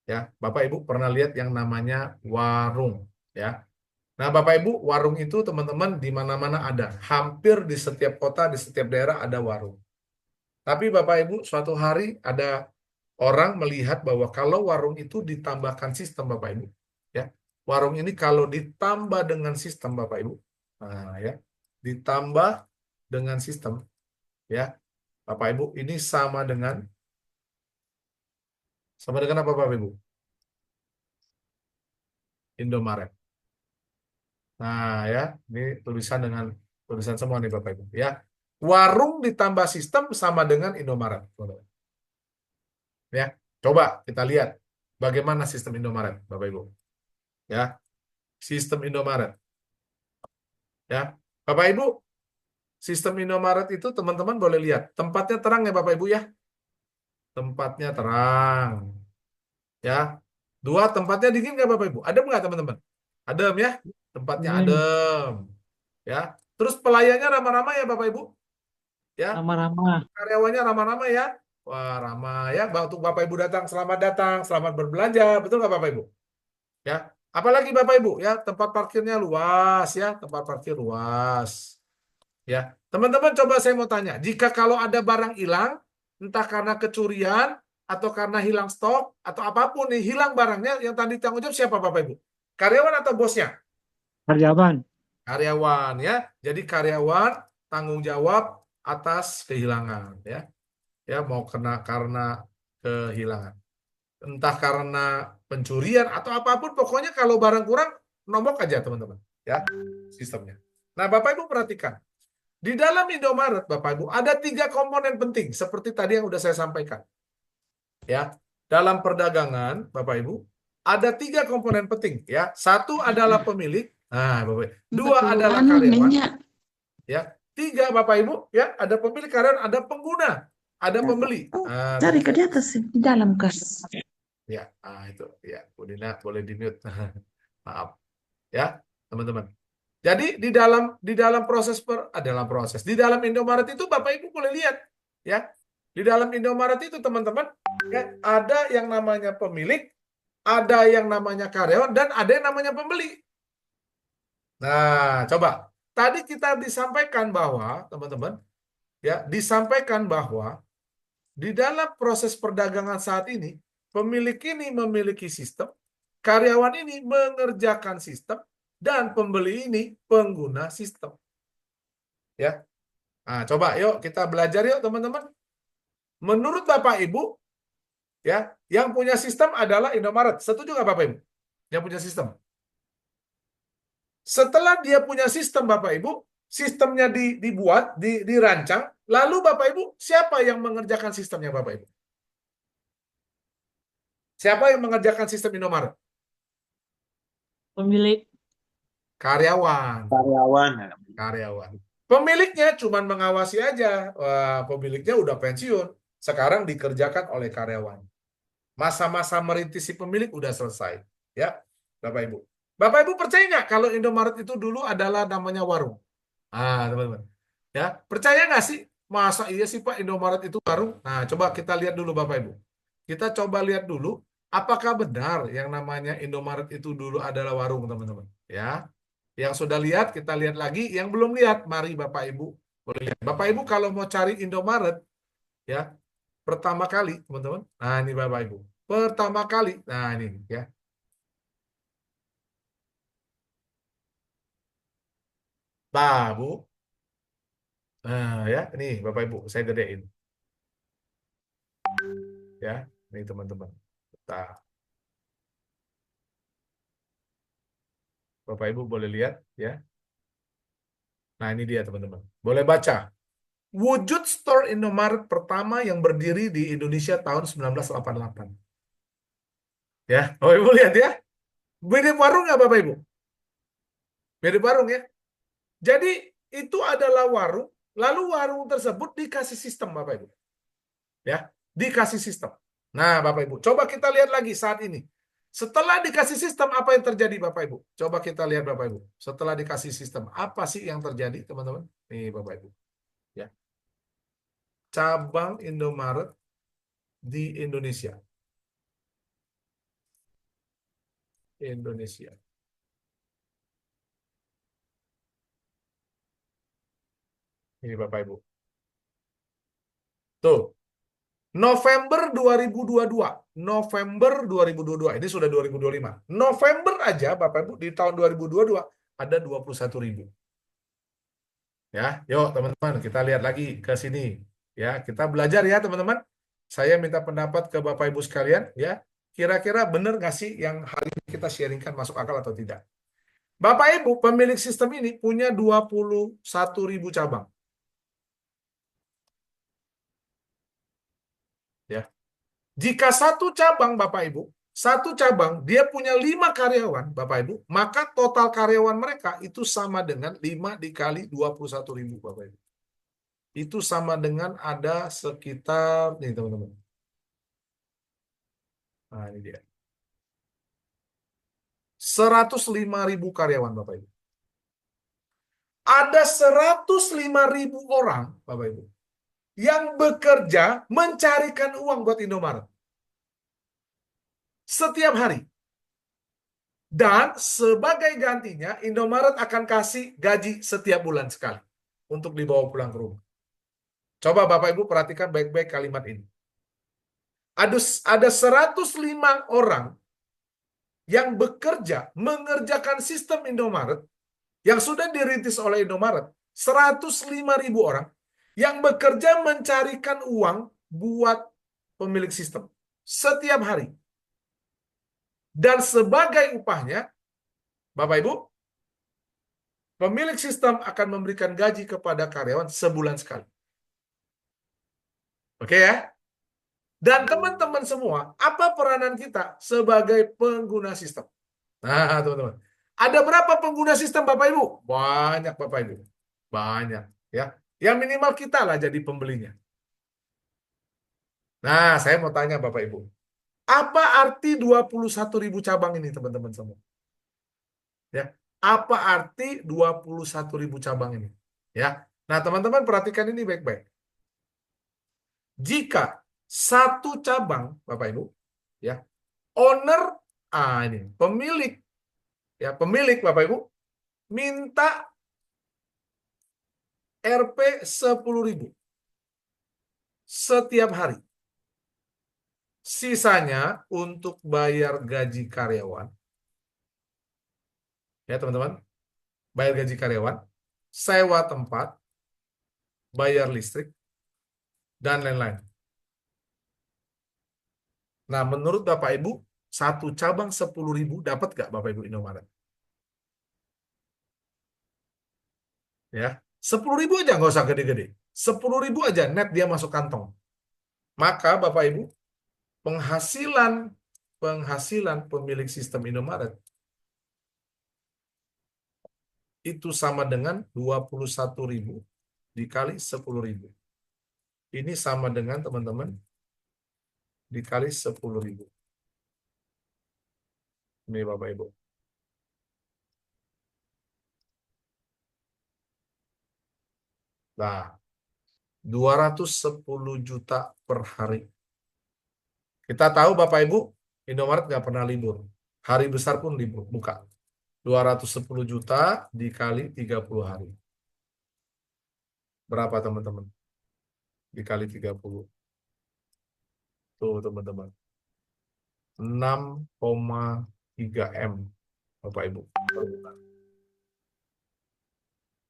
Ya, Bapak Ibu pernah lihat yang namanya warung. Ya. Nah, Bapak Ibu, warung itu teman-teman di mana-mana ada. Hampir di setiap kota, di setiap daerah ada warung. Tapi Bapak Ibu, suatu hari ada orang melihat bahwa kalau warung itu ditambahkan sistem Bapak Ibu, ya, warung ini kalau ditambah dengan sistem Bapak Ibu, nah ya, ditambah dengan sistem, ya, Bapak Ibu, ini sama dengan apa Bapak Ibu? Indomaret. Nah ya, ini tulisan semua nih Bapak Ibu, ya. Warung ditambah sistem sama dengan Indomaret. Ya, coba kita lihat bagaimana sistem Indomaret, Bapak Ibu. Ya, sistem Indomaret. Ya, Bapak Ibu, sistem Indomaret itu teman-teman boleh lihat. Tempatnya terang ya Bapak Ibu ya. Tempatnya terang. Ya. Dua, tempatnya dingin nggak Bapak Ibu? Adem nggak teman-teman? Adem ya. Tempatnya adem. Ya. Terus pelayannya ramah-ramah ya Bapak Ibu? Ya. Ramah-ramah. Karyawannya ramah-ramah ya. Wah, ramah ya. Untuk Bapak Ibu datang, selamat berbelanja. Betul nggak Bapak Ibu? Ya. Apalagi Bapak Ibu ya, tempat parkirnya luas ya, tempat parkir luas. Ya, teman-teman coba saya mau tanya, jika kalau ada barang hilang, entah karena kecurian atau karena hilang stok atau apapun nih, hilang barangnya, yang tadi tanggung jawab siapa Bapak Ibu? Karyawan atau bosnya? Karyawan. Karyawan ya. Jadi karyawan tanggung jawab atas kehilangan ya. Ya, mau karena kehilangan. Entah karena pencurian atau apapun, pokoknya kalau barang kurang, nombok aja teman-teman ya sistemnya. Nah, Bapak Ibu perhatikan. Di dalam Indomaret, Bapak Ibu, ada 3 komponen penting, seperti tadi yang sudah saya sampaikan. Ya, dalam perdagangan, Bapak Ibu, ada 3 komponen penting. Ya, satu adalah pemilik, nah, Bapak Ibu. 2 adalah karyawan. Ya, 3 Bapak Ibu, ya, ada pemilik, karyawan, ada pengguna, ada pembeli. Nah, Cari ke di atas di dalam kas. ya, itu, ya, Bu Dina boleh di-mute. Maaf, ya, teman-teman. Jadi di dalam proses di dalam Indomaret itu Bapak Ibu boleh lihat ya. Di dalam Indomaret itu teman-teman ya, ada yang namanya pemilik, ada yang namanya karyawan dan ada yang namanya pembeli. Nah, coba. Tadi kita disampaikan bahwa teman-teman ya, disampaikan bahwa di dalam proses perdagangan saat ini pemilik ini memiliki sistem, karyawan ini mengerjakan sistem, dan pembeli ini pengguna sistem. Ya. Nah, coba yuk kita belajar yuk teman-teman. Menurut Bapak Ibu, ya, yang punya sistem adalah Indomaret. Setuju nggak Bapak Ibu? Yang punya sistem. Setelah dia punya sistem Bapak Ibu, sistemnya dibuat, dirancang, lalu Bapak Ibu, siapa yang mengerjakan sistemnya Bapak Ibu? Siapa yang mengerjakan sistem Indomaret? Pemilik. Karyawan. Pemiliknya cuma mengawasi aja. Wah, pemiliknya udah pensiun. Sekarang dikerjakan oleh karyawan. Masa-masa merintis si pemilik udah selesai. Ya, Bapak Ibu. Bapak Ibu percaya nggak kalau Indomaret itu dulu adalah namanya warung? Ah, teman-teman. Ya, percaya nggak sih? Masa iya sih Pak Indomaret itu warung? Nah, coba kita lihat dulu Bapak Ibu. Kita coba lihat dulu apakah benar yang namanya Indomaret itu dulu adalah warung, teman-teman. Ya. Yang sudah lihat, kita lihat lagi. Yang belum lihat, mari Bapak Ibu boleh lihat. Bapak Ibu kalau mau cari Indomaret, ya, pertama kali, teman-teman. Nah, ini Bapak Ibu. Pertama kali. Nah, ini ya. Nah, Bu. Nah, ya, ini Bapak Ibu, saya gedein. Ya, ini teman-teman. Nah. Bapak Ibu boleh lihat ya. Nah, ini dia teman-teman. Boleh baca. Wujud store Indomaret pertama yang berdiri di Indonesia tahun 1988. Ya, Bapak Ibu lihat ya. Mirip warung nggak Bapak Ibu? Mirip warung ya. Jadi itu adalah warung, lalu warung tersebut dikasih sistem Bapak Ibu. Ya, dikasih sistem. Nah, Bapak Ibu, coba kita lihat lagi saat ini. Setelah dikasih sistem, apa yang terjadi Bapak Ibu? Coba kita lihat Bapak Ibu. Setelah dikasih sistem, apa sih yang terjadi teman-teman? Nih Bapak Ibu. Ya. Cabang Indomaret di Indonesia. Indonesia. Ini Bapak Ibu. Tuh. November 2022. November 2022. Ini sudah 2025. November aja Bapak Ibu di tahun 2022 ada 21.000. Ya, yuk teman-teman kita lihat lagi ke sini. Ya, kita belajar ya teman-teman. Saya minta pendapat ke Bapak Ibu sekalian ya. Kira-kira benar nggak sih yang hari ini kita sharingkan masuk akal atau tidak? Bapak Ibu, pemilik sistem ini punya 21.000 cabang. Ya. Jika satu cabang Bapak Ibu, satu cabang dia punya 5 karyawan Bapak Ibu, maka total karyawan mereka itu sama dengan 5 dikali 21.000 Bapak Ibu. Itu sama dengan ada sekitar, nih teman-teman. Nah ini dia. 105.000 karyawan Bapak Ibu. Ada 105.000 orang Bapak Ibu yang bekerja mencarikan uang buat Indomaret setiap hari. Dan sebagai gantinya Indomaret akan kasih gaji setiap bulan sekali untuk dibawa pulang ke rumah. Coba Bapak Ibu perhatikan baik-baik kalimat ini. Ada 105 orang yang bekerja mengerjakan sistem Indomaret yang sudah dirintis oleh Indomaret. 105.000 orang yang bekerja mencarikan uang buat pemilik sistem setiap hari. Dan sebagai upahnya, Bapak Ibu, pemilik sistem akan memberikan gaji kepada karyawan sebulan sekali. Oke ya? Dan teman-teman semua, apa peranan kita sebagai pengguna sistem? Nah, teman-teman. Ada berapa pengguna sistem Bapak Ibu? Banyak Bapak Ibu. Banyak. Ya. Yang minimal kita lah jadi pembelinya. Nah, saya mau tanya Bapak Ibu. Apa arti 21.000 cabang ini teman-teman semua? Ya. Apa arti 21.000 cabang ini? Ya. Nah, teman-teman perhatikan ini baik-baik. Jika satu cabang, Bapak Ibu, ya, owner, ini pemilik, ya pemilik Bapak Ibu, minta Rp 10.000 setiap hari. Sisanya untuk bayar gaji karyawan, ya teman-teman, bayar gaji karyawan, sewa tempat, bayar listrik, dan lain-lain. Nah, menurut Bapak Ibu, satu cabang 10.000 dapat nggak Bapak Ibu Indomaret? Ya, 10.000 aja nggak usah gede-gede. 10.000 aja net dia masuk kantong. Maka Bapak Ibu, penghasilan pemilik sistem Indomaret itu sama dengan 21.000 dikali 10.000. Ini sama dengan teman-teman dikali 10.000. Ini Bapak Ibu. Nah, 210 juta per hari. Kita tahu Bapak Ibu, Indomaret nggak pernah libur. Hari besar pun libur, buka. 210 juta dikali 30 hari. Berapa teman-teman? Dikali 30. Tuh teman-teman. 6,3 M Bapak Ibu per bulan.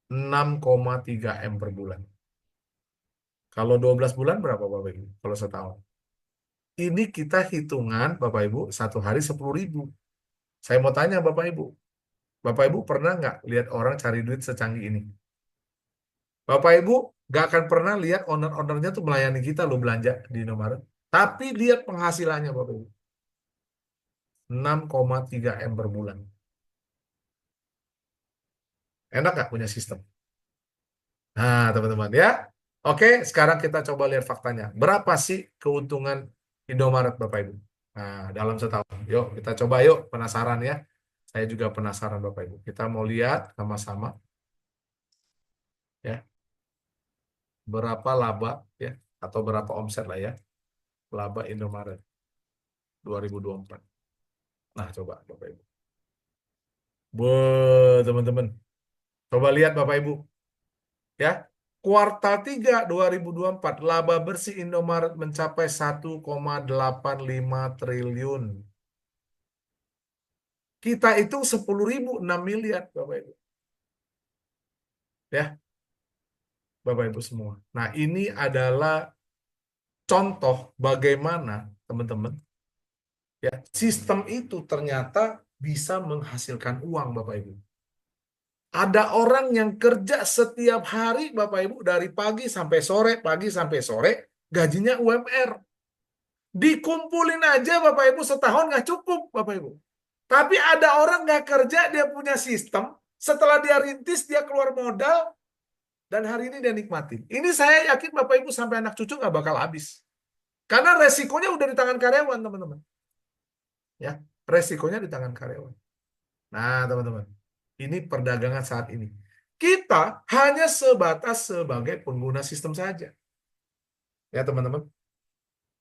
6,3 M per bulan. Kalau 12 bulan berapa Bapak Ibu? Kalau setahun. Ini kita hitungan Bapak Ibu satu hari 10.000. Saya mau tanya Bapak Ibu. Bapak Ibu pernah nggak lihat orang cari duit secanggih ini? Bapak Ibu nggak akan pernah lihat owner-ownernya tuh melayani kita loh belanja di Indomaret. Tapi lihat penghasilannya Bapak Ibu. 6,3 M per bulan. Enak nggak punya sistem? Nah, teman-teman ya. Oke, sekarang kita coba lihat faktanya. Berapa sih keuntungan Indomaret, Bapak Ibu? Nah, dalam setahun. Yuk, kita coba yuk. Penasaran ya? Saya juga penasaran Bapak Ibu. Kita mau lihat sama-sama ya. Berapa laba ya atau berapa omset lah ya. Laba Indomaret 2024. Nah, coba Bapak Ibu. Teman-teman. Coba lihat Bapak Ibu. Ya. Kuartal 3 2024 laba bersih Indomaret mencapai 1,85 triliun. Kita itu 10.006 miliar Bapak Ibu. Ya. Bapak Ibu semua. Nah, ini adalah contoh bagaimana teman-teman ya, sistem itu ternyata bisa menghasilkan uang Bapak Ibu. Ada orang yang kerja setiap hari Bapak Ibu dari pagi sampai sore, gajinya UMR. Dikumpulin aja Bapak Ibu setahun nggak cukup Bapak Ibu. Tapi ada orang nggak kerja, dia punya sistem, setelah dia rintis dia keluar modal, dan hari ini dia nikmatin. Ini saya yakin Bapak Ibu sampai anak cucu nggak bakal habis. Karena resikonya udah di tangan karyawan teman-teman. Ya, resikonya di tangan karyawan. Nah teman-teman. Ini perdagangan saat ini. Kita hanya sebatas sebagai pengguna sistem saja. Ya teman-teman.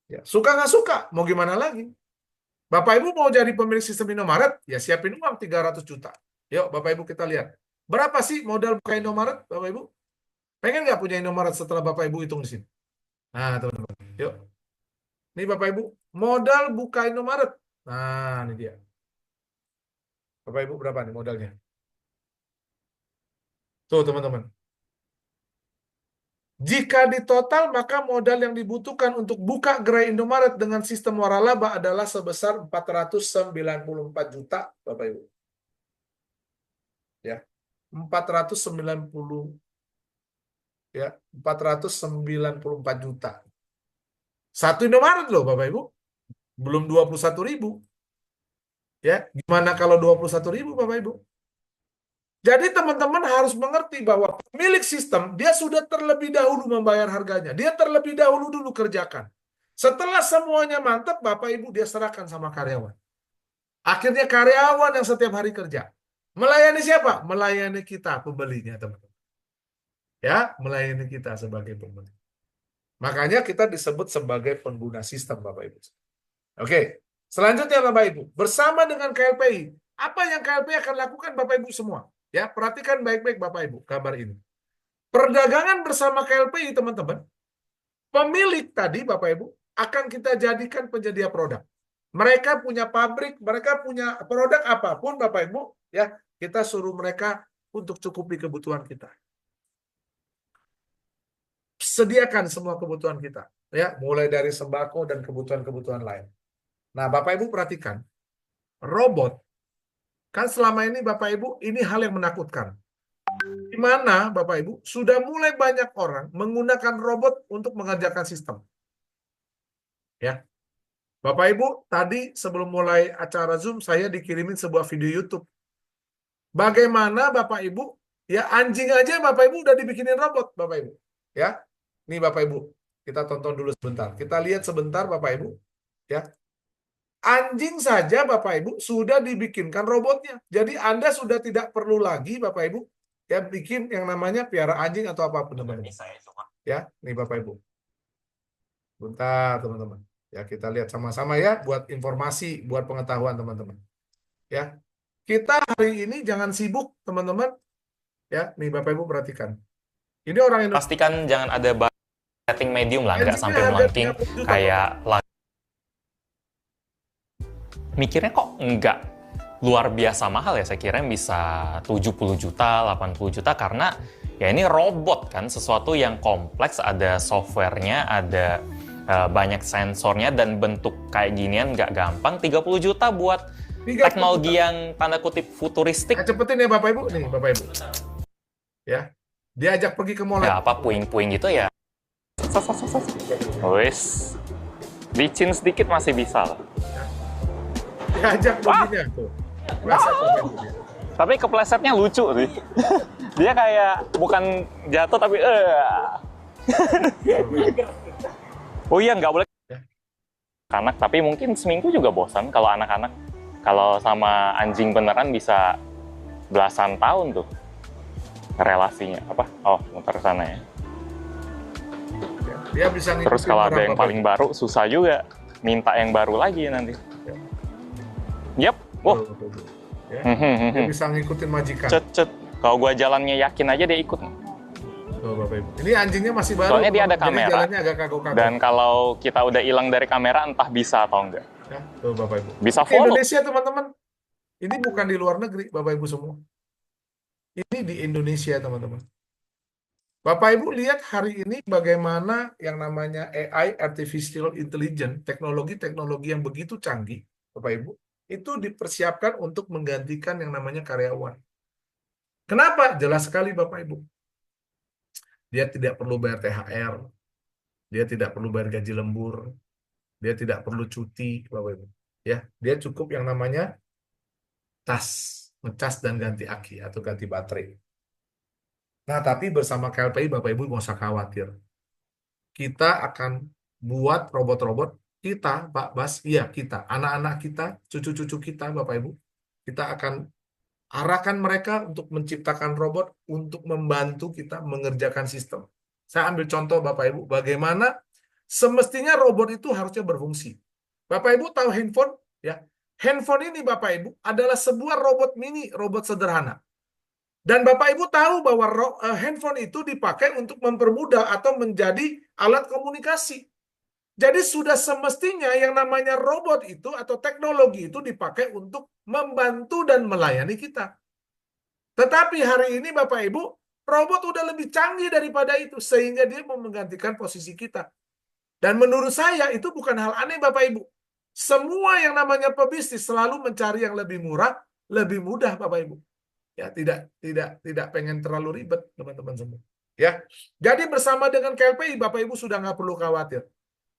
Ya, suka nggak suka, mau gimana lagi? Bapak Ibu mau jadi pemilik sistem Indomaret, ya siapin uang 300 juta. Yuk Bapak Ibu kita lihat. Berapa sih modal buka Indomaret Bapak Ibu? Pengen nggak punya Indomaret setelah Bapak Ibu hitung di sini? Nah teman-teman, yuk. Ini Bapak Ibu, modal buka Indomaret. Nah ini dia. Bapak Ibu berapa nih modalnya? Tuh teman-teman. Jika ditotal, maka modal yang dibutuhkan untuk buka gerai Indomaret dengan sistem waralaba adalah sebesar 494 juta, Bapak Ibu. Ya. 494 juta. Satu Indomaret loh, Bapak Ibu. Belum 21.000. Ya, gimana kalau 21.000, Bapak Ibu? Jadi teman-teman harus mengerti bahwa pemilik sistem, dia sudah terlebih dahulu membayar harganya. Dia terlebih dahulu dulu kerjakan. Setelah semuanya mantap, Bapak Ibu dia serahkan sama karyawan. Akhirnya karyawan yang setiap hari kerja. Melayani siapa? Melayani kita, pembelinya, teman-teman. Ya, melayani kita sebagai pembeli. Makanya kita disebut sebagai pengguna sistem, Bapak Ibu. Oke, selanjutnya Bapak Ibu. Bersama dengan KLPI, apa yang KLPI akan lakukan Bapak Ibu semua? Ya, perhatikan baik-baik Bapak Ibu kabar ini. Perdagangan bersama KLPI teman-teman, pemilik tadi Bapak Ibu akan kita jadikan penyedia produk. Mereka punya pabrik, mereka punya produk apapun Bapak Ibu, ya kita suruh mereka untuk cukupi kebutuhan kita. Sediakan semua kebutuhan kita, ya mulai dari sembako dan kebutuhan-kebutuhan lain. Nah Bapak Ibu perhatikan, robot. Kan selama ini Bapak Ibu, ini hal yang menakutkan. Di mana Bapak Ibu, sudah mulai banyak orang menggunakan robot untuk mengerjakan sistem. Ya, Bapak Ibu, tadi sebelum mulai acara Zoom, saya dikirimin sebuah video YouTube. Bagaimana Bapak Ibu, ya anjing aja Bapak Ibu udah dibikinin robot Bapak Ibu. Ya, nih Bapak Ibu, kita tonton dulu sebentar. Kita lihat sebentar Bapak Ibu. Ya, anjing saja Bapak Ibu sudah dibikinkan robotnya. Jadi Anda sudah tidak perlu lagi Bapak Ibu ya bikin yang namanya piara anjing atau apapun teman-teman. Ya, nih Bapak Ibu. Bentar teman-teman. Ya, kita lihat sama-sama ya buat informasi, buat pengetahuan teman-teman. Ya. Kita hari ini jangan sibuk teman-teman. Ya, nih Bapak Ibu perhatikan. Ini orang Indonesia. Pastikan jangan ada setting medium lah, nggak sampai melengking kayak mikirnya kok nggak luar biasa mahal ya, saya kira bisa 70 juta, 80 juta karena ya ini robot kan, sesuatu yang kompleks, ada softwarenya, ada banyak sensornya dan bentuk kayak ginian nggak gampang. 30 juta buat teknologi yang tanda kutip futuristik. Cepetin ya Bapak Ibu, nih Bapak Ibu. Ya, diajak pergi ke mall. Ya apa puing-puing gitu ya. Wes, licin sedikit masih bisa lah. Diajak perginya tuh. Tapi keplesetnya lucu sih. Dia kayak bukan jatuh tapi Oh iya, nggak boleh. anak, tapi mungkin seminggu juga bosan kalau anak-anak. Kalau sama anjing beneran bisa belasan tahun tuh relasinya. Apa? Oh, muter ke sana ya. Dia bisa ngikutin Terus kalau ada orang, yang Bapak paling baru, susah juga. Minta yang baru lagi nanti. Yap. Wah. Ibu. Ya. Dia bisa ngikutin majikan. Cet. Kalau gua jalannya yakin aja dia ikut. Tuh, Bapak Ibu. Ini anjingnya masih baru. Soalnya dia ada jadi kamera. jalannya agak kagok-kagok. Dan kalau kita udah hilang dari kamera, entah bisa atau enggak. Ya, tuh Bapak Ibu. Bisa Di follow. Indonesia teman-teman. Ini bukan di luar negeri, Bapak Ibu semua. Ini di Indonesia teman-teman. Bapak Ibu lihat hari ini bagaimana yang namanya AI, Artificial Intelligence, teknologi-teknologi yang begitu canggih, Bapak Ibu, itu dipersiapkan untuk menggantikan yang namanya karyawan. Kenapa? Jelas sekali Bapak Ibu. Dia tidak perlu bayar THR, dia tidak perlu bayar gaji lembur, dia tidak perlu cuti, Bapak Ibu. Ya, dia cukup yang namanya ngecas dan ganti aki atau ganti baterai. Nah, tapi bersama KLPI, Bapak Ibu nggak usah khawatir. Kita akan buat robot-robot kita, Pak Bas, iya kita, anak-anak kita, cucu-cucu kita, Bapak Ibu, kita akan arahkan mereka untuk menciptakan robot untuk membantu kita mengerjakan sistem. Saya ambil contoh, Bapak Ibu, bagaimana semestinya robot itu harusnya berfungsi. Bapak Ibu tahu handphone? Ya, handphone ini, Bapak Ibu, adalah sebuah robot mini, robot sederhana. Dan Bapak Ibu tahu bahwa handphone itu dipakai untuk mempermudah atau menjadi alat komunikasi. Jadi sudah semestinya yang namanya robot itu atau teknologi itu dipakai untuk membantu dan melayani kita. Tetapi hari ini Bapak Ibu, robot udah lebih canggih daripada itu sehingga dia mau menggantikan posisi kita. Dan menurut saya itu bukan hal aneh Bapak Ibu. Semua yang namanya pebisnis selalu mencari yang lebih murah, lebih mudah Bapak Ibu. Ya, tidak pengen terlalu ribet teman-teman semua. Ya, jadi bersama dengan KLPI Bapak Ibu sudah nggak perlu khawatir.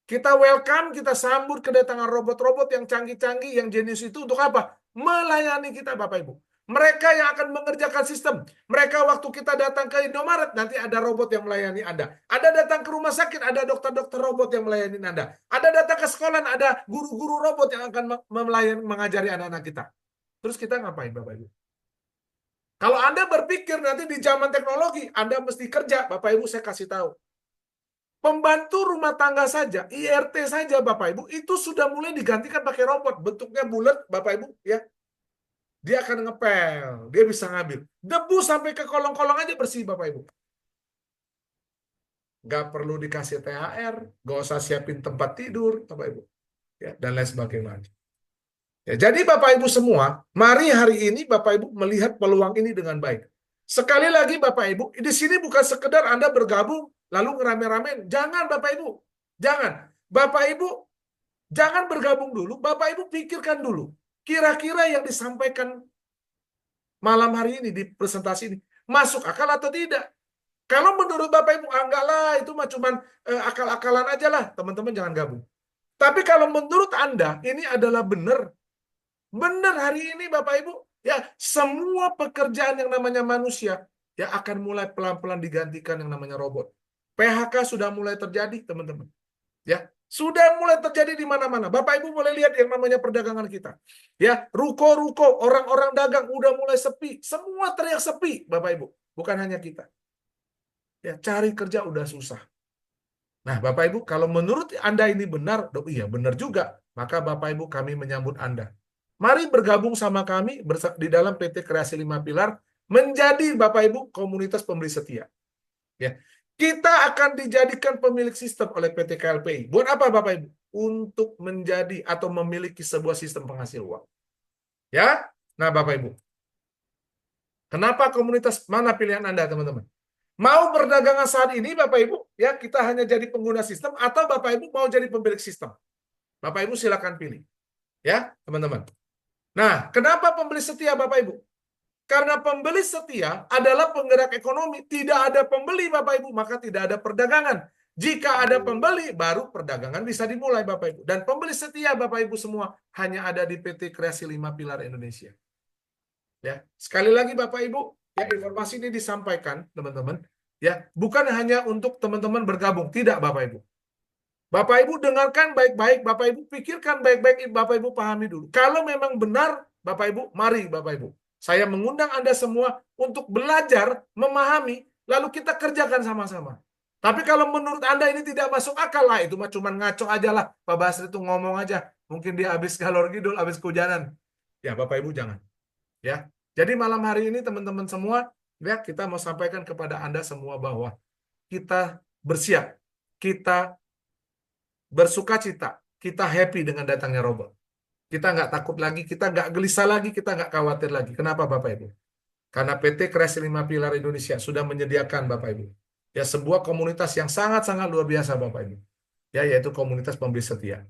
Kita welcome, kita sambut kedatangan robot-robot yang canggih-canggih, yang jenius itu untuk apa? Melayani kita Bapak Ibu. Mereka yang akan mengerjakan sistem. Mereka waktu kita datang ke Indomaret, nanti ada robot yang melayani Anda. Ada datang ke rumah sakit, ada dokter-dokter robot yang melayani Anda. Ada datang ke sekolah, ada guru-guru robot yang akan mengajari anak-anak kita. Terus kita ngapain Bapak Ibu? Kalau Anda berpikir nanti di zaman teknologi, Anda mesti kerja, Bapak Ibu saya kasih tahu. Pembantu rumah tangga saja, IRT saja Bapak Ibu, itu sudah mulai digantikan pakai robot. Bentuknya bulat Bapak Ibu, ya. Dia akan ngepel, dia bisa ngambil. Debu sampai ke kolong-kolong aja bersih Bapak Ibu. Nggak perlu dikasih THR, nggak usah siapin tempat tidur, Bapak Ibu. Ya, dan lain sebagainya. Ya, jadi Bapak Ibu semua, mari hari ini Bapak Ibu melihat peluang ini dengan baik. Sekali lagi Bapak Ibu, di sini bukan sekedar Anda bergabung lalu ngerame-ramein. Jangan Bapak Ibu, jangan. Bapak Ibu, jangan bergabung dulu. Bapak Ibu pikirkan dulu. Kira-kira yang disampaikan malam hari ini di presentasi ini masuk akal atau tidak? Kalau menurut Bapak Ibu, enggak lah, itu mah cuman akal-akalan aja lah. Teman-teman jangan gabung. Tapi kalau menurut Anda ini adalah benar. Benar hari ini Bapak Ibu, ya semua pekerjaan yang namanya manusia ya akan mulai pelan-pelan digantikan yang namanya robot. PHK sudah mulai terjadi, teman-teman. Ya, sudah mulai terjadi di mana-mana. Bapak Ibu boleh lihat yang namanya perdagangan kita. Ya, ruko-ruko, orang-orang dagang udah mulai sepi. Semua teriak sepi, Bapak Ibu. Bukan hanya kita. Ya, cari kerja udah susah. Nah, Bapak Ibu, kalau menurut Anda ini benar, iya benar juga. Maka Bapak Ibu kami menyambut Anda. Mari bergabung sama kami di dalam PT Kreasi 5 Pilar menjadi Bapak Ibu komunitas pembeli setia. Ya. Kita akan dijadikan pemilik sistem oleh PT KLPI. Buat apa Bapak Ibu? Untuk menjadi atau memiliki sebuah sistem penghasil uang. Ya? Nah, Bapak Ibu. Kenapa komunitas mana pilihan Anda, teman-teman? Mau berdagangan saat ini Bapak Ibu, ya kita hanya jadi pengguna sistem atau Bapak Ibu mau jadi pemilik sistem. Bapak Ibu silakan pilih. Ya, teman-teman. Nah, kenapa pembeli setia Bapak Ibu? Karena pembeli setia adalah penggerak ekonomi. Tidak ada pembeli Bapak Ibu, maka tidak ada perdagangan. Jika ada pembeli, baru perdagangan bisa dimulai Bapak Ibu. Dan pembeli setia Bapak Ibu semua hanya ada di PT Kreasi 5 Pilar Indonesia. Ya, sekali lagi Bapak Ibu, ya informasi ini disampaikan teman-teman. Ya, bukan hanya untuk teman-teman bergabung, tidak Bapak Ibu. Bapak Ibu dengarkan baik-baik, Bapak Ibu pikirkan baik-baik, Bapak Ibu pahami dulu. Kalau memang benar, Bapak Ibu, mari Bapak Ibu. Saya mengundang Anda semua untuk belajar, memahami, lalu kita kerjakan sama-sama. Tapi kalau menurut Anda ini tidak masuk akal lah, itu mah cuma ngaco aja lah. Pak Basri itu ngomong aja. Mungkin dia habis galor ngidul, habis kehujanan. Ya Bapak Ibu jangan. Ya. Jadi malam hari ini teman-teman semua, ya kita mau sampaikan kepada Anda semua bahwa kita bersiap. Kita bersukacita, kita happy dengan datangnya robot. Kita nggak takut lagi, kita nggak gelisah lagi, kita nggak khawatir lagi. Kenapa Bapak Ibu? Karena PT Kreasi 5 Pilar Indonesia sudah menyediakan Bapak Ibu, ya sebuah komunitas yang sangat-sangat luar biasa Bapak Ibu, ya yaitu komunitas pembeli setia.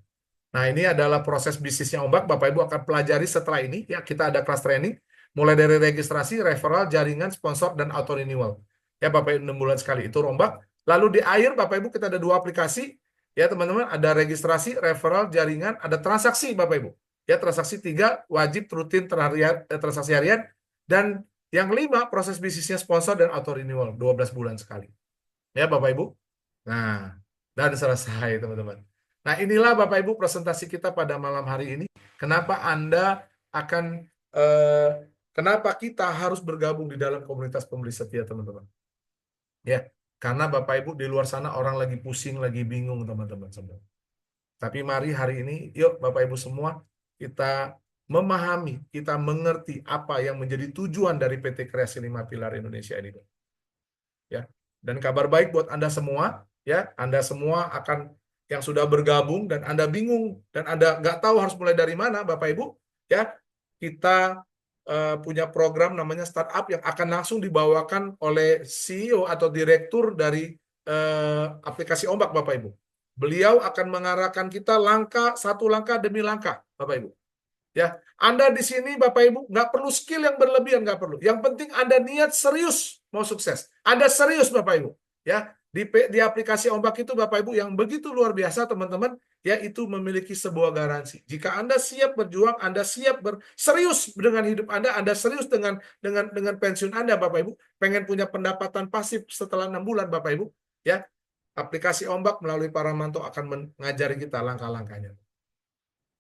Nah ini adalah proses bisnisnya Ombak. Bapak Ibu akan pelajari setelah ini. Ya kita ada kelas training, mulai dari registrasi, referral, jaringan, sponsor, dan auto renewal. Ya Bapak Ibu 6 bulan sekali itu Ombak. Lalu di akhir Bapak Ibu kita ada 2 aplikasi. Ya teman-teman, ada registrasi, referral, jaringan, ada transaksi Bapak Ibu. Ya transaksi 3 wajib rutin transaksi harian, dan yang 5 proses bisnisnya sponsor dan auto renewal 12 bulan sekali. Ya Bapak Ibu. Nah, dan selesai teman-teman. Nah inilah Bapak Ibu presentasi kita pada malam hari ini. Kenapa Anda akan kenapa kita harus bergabung di dalam komunitas pembeli setia teman-teman. Ya. Karena Bapak Ibu di luar sana orang lagi pusing, lagi bingung teman-teman semua. Tapi mari hari ini, yuk Bapak Ibu semua, kita memahami, kita mengerti apa yang menjadi tujuan dari PT Kreasi 5 Pilar Indonesia ini. Ya. Dan kabar baik buat Anda semua, ya, Anda semua akan yang sudah bergabung dan Anda bingung dan Anda nggak tahu harus mulai dari mana, Bapak Ibu, ya, kita punya program namanya startup yang akan langsung dibawakan oleh CEO atau direktur dari aplikasi Ombak Bapak Ibu. Beliau akan mengarahkan kita satu langkah demi langkah Bapak Ibu. Ya, Anda di sini Bapak Ibu nggak perlu skill yang berlebihan, nggak perlu. Yang penting Anda niat serius mau sukses. Anda serius Bapak Ibu. Ya, di aplikasi Ombak itu Bapak Ibu yang begitu luar biasa teman-teman, yaitu memiliki sebuah garansi. Jika Anda siap berjuang, Anda siap serius dengan hidup Anda serius dengan pensiun Anda Bapak Ibu, pengen punya pendapatan pasif setelah 6 bulan Bapak Ibu, ya. Aplikasi Ombak melalui Paramanto akan mengajari kita langkah-langkahnya.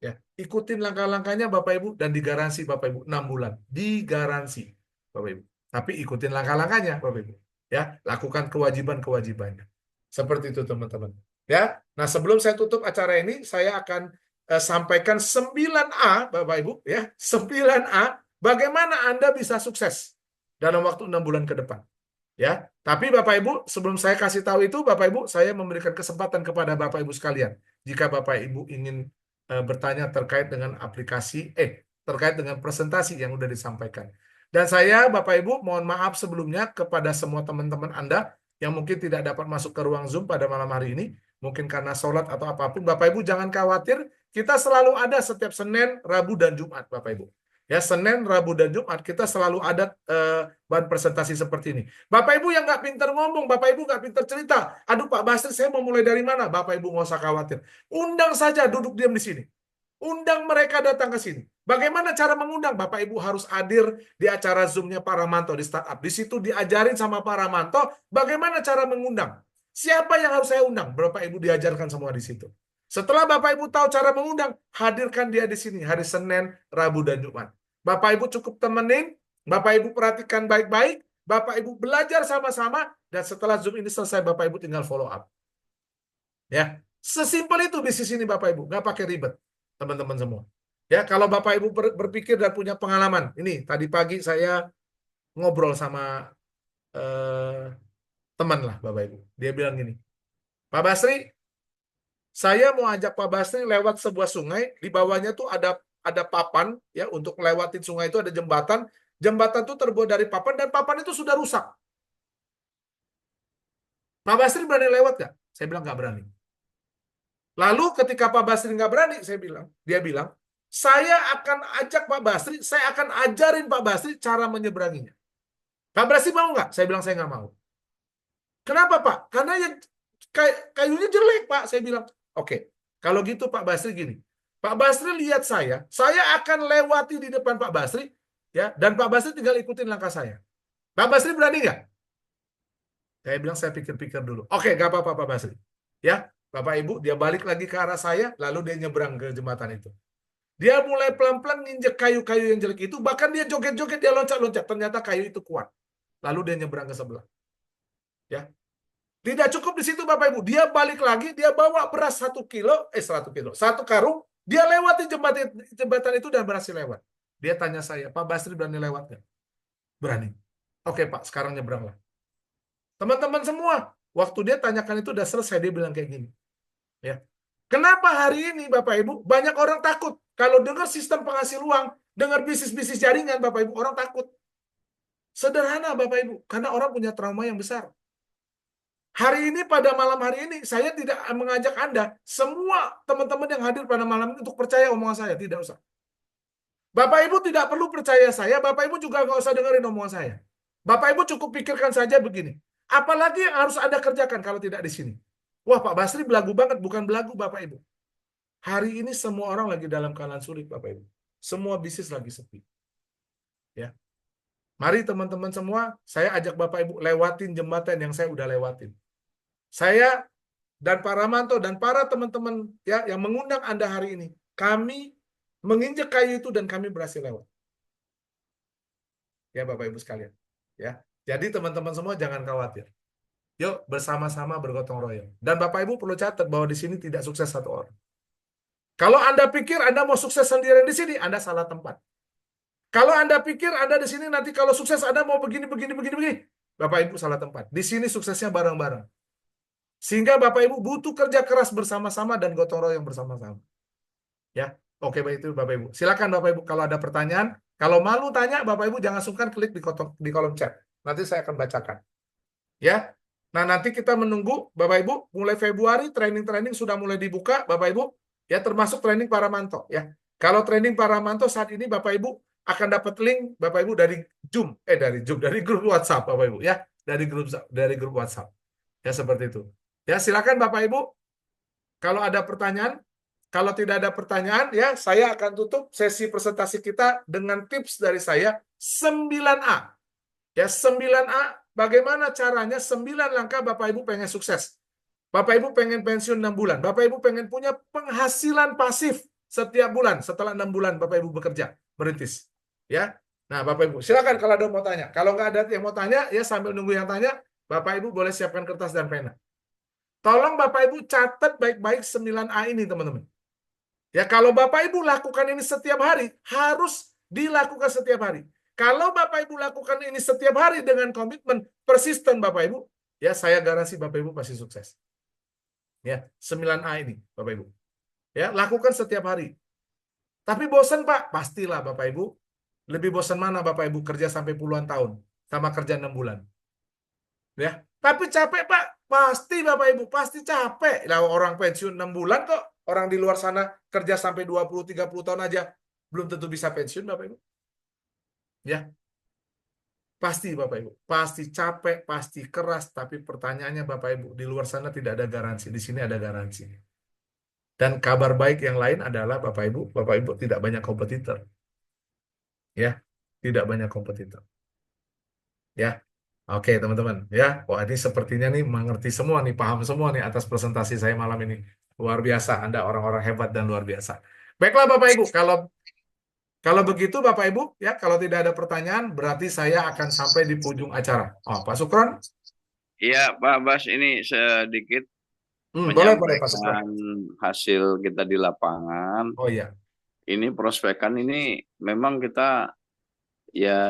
Ya, ikutin langkah-langkahnya Bapak Ibu dan digaransi Bapak Ibu 6 bulan. Digaransi Bapak Ibu. Tapi ikutin langkah-langkahnya Bapak Ibu. Ya, lakukan kewajiban-kewajibannya. Seperti itu teman-teman. Ya. Nah, sebelum saya tutup acara ini, saya akan sampaikan 9A Bapak Ibu, ya. 9A bagaimana Anda bisa sukses dalam waktu 6 bulan ke depan. Ya. Tapi Bapak Ibu, sebelum saya kasih tahu itu, Bapak Ibu, saya memberikan kesempatan kepada Bapak Ibu sekalian. Jika Bapak Ibu ingin bertanya terkait dengan aplikasi, terkait dengan presentasi yang sudah disampaikan. Dan saya, Bapak Ibu, mohon maaf sebelumnya kepada semua teman-teman Anda yang mungkin tidak dapat masuk ke ruang Zoom pada malam hari ini, mungkin karena sholat atau apapun. Bapak Ibu jangan khawatir, kita selalu ada setiap Senin, Rabu, dan Jumat, Bapak Ibu. Ya, Senin, Rabu, dan Jumat kita selalu ada bahan presentasi seperti ini. Bapak Ibu yang nggak pintar ngomong, Bapak Ibu nggak pintar cerita, aduh Pak Basri, saya mau mulai dari mana? Bapak Ibu nggak usah khawatir. Undang saja, duduk diam di sini. Undang mereka datang ke sini. Bagaimana cara mengundang? Bapak Ibu harus hadir di acara Zoom-nya Paramanto di startup. Di situ diajarin sama Paramanto bagaimana cara mengundang. Siapa yang harus saya undang? Bapak Ibu diajarkan semua di situ. Setelah Bapak Ibu tahu cara mengundang, hadirkan dia di sini hari Senin, Rabu, dan Jumat. Bapak Ibu cukup temenin, Bapak Ibu perhatikan baik-baik, Bapak Ibu belajar sama-sama, dan setelah Zoom ini selesai, Bapak Ibu tinggal follow up. Ya, sesimpel itu bisnis ini Bapak Ibu, nggak pakai ribet. Teman-teman semua. Ya, kalau Bapak Ibu berpikir dan punya pengalaman. Ini tadi pagi saya ngobrol sama teman lah Bapak Ibu. Dia bilang gini, Pak Basri, saya mau ajak Pak Basri lewat sebuah sungai, di bawahnya tuh ada papan ya, untuk lewatin sungai itu ada jembatan. Jembatan itu terbuat dari papan dan papan itu sudah rusak. Pak Basri berani lewat nggak? Saya bilang nggak berani. Lalu ketika Pak Basri nggak berani, dia bilang, saya akan ajak Pak Basri, saya akan ajarin Pak Basri cara menyeberanginya. Pak Basri mau nggak? Saya bilang saya nggak mau. Kenapa Pak? Karena yang kayunya jelek Pak. Saya bilang, oke, kalau gitu Pak Basri gini, Pak Basri lihat saya akan lewati di depan Pak Basri, ya, dan Pak Basri tinggal ikutin langkah saya. Pak Basri berani nggak? Saya bilang saya pikir-pikir dulu. Oke, nggak apa-apa Pak Basri. Ya, Bapak Ibu, dia balik lagi ke arah saya, lalu dia nyebrang ke jembatan itu. Dia mulai pelan-pelan nginjek kayu-kayu yang jelek itu, bahkan dia joget-joget, dia loncat-loncat. Ternyata kayu itu kuat. Lalu dia nyebrang ke sebelah. Ya, tidak cukup di situ Bapak Ibu. Dia balik lagi, dia bawa beras 1 kilo, 1 karung. Dia lewati jembatan itu dan berhasil lewat. Dia tanya saya, Pak Basri berani lewat nggak? Berani. Oke Pak, sekarang nyebranglah. Teman-teman semua, waktu dia tanyakan itu udah selesai, dia bilang kayak gini. Ya. Kenapa hari ini Bapak Ibu banyak orang takut kalau dengar sistem penghasil uang, dengar bisnis-bisnis jaringan Bapak Ibu, orang takut. Sederhana Bapak Ibu, karena orang punya trauma yang besar. Hari ini pada malam hari ini saya tidak mengajak Anda semua teman-teman yang hadir pada malam ini untuk percaya omongan saya, tidak usah. Bapak Ibu tidak perlu percaya saya, Bapak Ibu juga nggak usah dengerin omongan saya. Bapak Ibu cukup pikirkan saja begini. Apalagi yang harus Anda kerjakan kalau tidak di sini? Wah, Pak Basri belagu banget, bukan belagu Bapak Ibu. Hari ini semua orang lagi dalam keadaan sulit Bapak Ibu. Semua bisnis lagi sepi. Ya. Mari teman-teman semua, saya ajak Bapak Ibu lewatin jembatan yang saya udah lewatin. Saya dan Pak Ramanto dan para teman-teman ya yang mengundang Anda hari ini, kami menginjak kayu itu dan kami berhasil lewat. Ya Bapak Ibu sekalian. Ya. Jadi teman-teman semua jangan khawatir. Yuk bersama-sama bergotong royong. Dan Bapak Ibu perlu catat bahwa di sini tidak sukses satu orang. Kalau Anda pikir Anda mau sukses sendirian di sini, Anda salah tempat. Kalau Anda pikir Anda di sini nanti kalau sukses Anda mau begini. Bapak Ibu salah tempat. Di sini suksesnya bareng-bareng. Sehingga Bapak Ibu butuh kerja keras bersama-sama dan gotong royong bersama-sama. Ya, oke baik itu Bapak Ibu. Silakan Bapak Ibu kalau ada pertanyaan. Kalau malu tanya, Bapak Ibu jangan sungkan klik di kolom chat. Nanti saya akan bacakan. Ya. Nah, nanti kita menunggu Bapak Ibu mulai Februari training-training sudah mulai dibuka Bapak Ibu, ya termasuk training Paramanto ya. Kalau training Paramanto saat ini Bapak Ibu akan dapat link Bapak Ibu dari dari grup WhatsApp Bapak Ibu ya, dari grup WhatsApp. Ya seperti itu. Ya, silakan Bapak Ibu. Kalau ada pertanyaan, kalau tidak ada pertanyaan ya, saya akan tutup sesi presentasi kita dengan tips dari saya 9A. Ya, 9A. Bagaimana caranya 9 langkah Bapak Ibu pengen sukses. Bapak Ibu pengen pensiun 6 bulan. Bapak Ibu pengen punya penghasilan pasif setiap bulan. Setelah 6 bulan Bapak Ibu bekerja, merintis. Ya. Nah, Bapak Ibu, silakan kalau ada mau tanya. Kalau nggak ada yang mau tanya, ya sambil nunggu yang tanya, Bapak Ibu boleh siapkan kertas dan pena. Tolong Bapak Ibu catat baik-baik 9A ini, teman-teman. Ya, kalau Bapak Ibu lakukan ini setiap hari, harus dilakukan setiap hari. Kalau Bapak Ibu lakukan ini setiap hari dengan komitmen persisten Bapak Ibu, ya saya garansi Bapak Ibu pasti sukses. Ya, 9A ini Bapak Ibu. Ya, lakukan setiap hari. Tapi bosan Pak? Pastilah Bapak Ibu. Lebih bosan mana Bapak Ibu kerja sampai puluhan tahun sama kerja 6 bulan? Ya, tapi capek Pak? Pasti Bapak Ibu, pasti capek. Lah orang pensiun 6 bulan kok, orang di luar sana kerja sampai 20-30 tahun aja belum tentu bisa pensiun Bapak Ibu. Ya, pasti Bapak Ibu, pasti capek, pasti keras, tapi pertanyaannya Bapak Ibu, di luar sana tidak ada garansi, di sini ada garansi. Dan kabar baik yang lain adalah Bapak Ibu tidak banyak kompetitor. Ya, tidak banyak kompetitor. Ya, oke teman-teman, ya, wah ini sepertinya nih mengerti semua nih, paham semua nih atas presentasi saya malam ini. Luar biasa, Anda orang-orang hebat dan luar biasa. Baiklah Bapak Ibu, kalau begitu Bapak Ibu, ya kalau tidak ada pertanyaan, berarti saya akan sampai di ujung acara. Oh, Pak Sukron? Iya, Pak Bas, ini sedikit boleh Pak Sukron. menyampaikan hasil kita di lapangan. Oh iya. Ini prospekan ini memang kita ya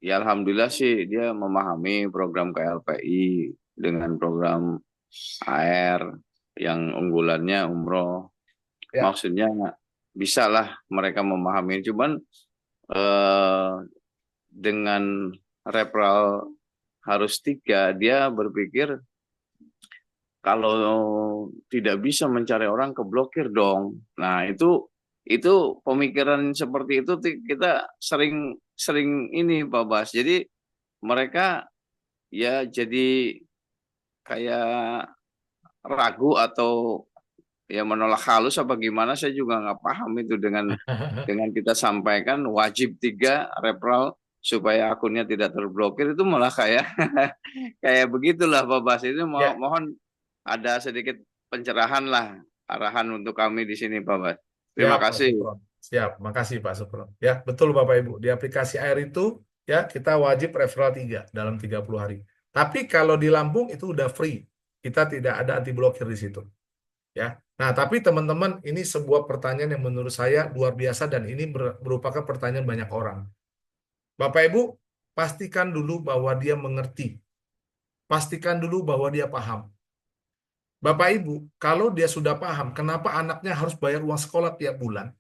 alhamdulillah sih dia memahami program KLPI dengan program AR yang unggulannya umroh. Ya. Maksudnya bisalah mereka memahami, cuman dengan referral harus 3, dia berpikir kalau tidak bisa mencari orang keblokir dong. Nah itu pemikiran seperti itu kita sering ini Pak Bas. Jadi mereka ya jadi kayak ragu atau ya menolak halus apa gimana, saya juga nggak paham itu dengan kita sampaikan wajib 3 referral supaya akunnya tidak terblokir, itu malah kayak begitulah Pak Bas. Itu mohon ada sedikit pencerahan lah, arahan untuk kami di sini Pak Bas. Terima Siap, Pak kasih. Supron. Siap, makasih Pak Supron. Ya, betul Bapak Ibu. Di aplikasi air itu ya kita wajib referral 3 dalam 30 hari. Tapi kalau di Lampung itu udah free. Kita tidak ada anti blokir di situ. Ya. Nah, tapi teman-teman, ini sebuah pertanyaan yang menurut saya luar biasa dan ini merupakan pertanyaan banyak orang. Bapak Ibu, pastikan dulu bahwa dia mengerti. Pastikan dulu bahwa dia paham. Bapak Ibu, kalau dia sudah paham, kenapa anaknya harus bayar uang sekolah tiap bulan?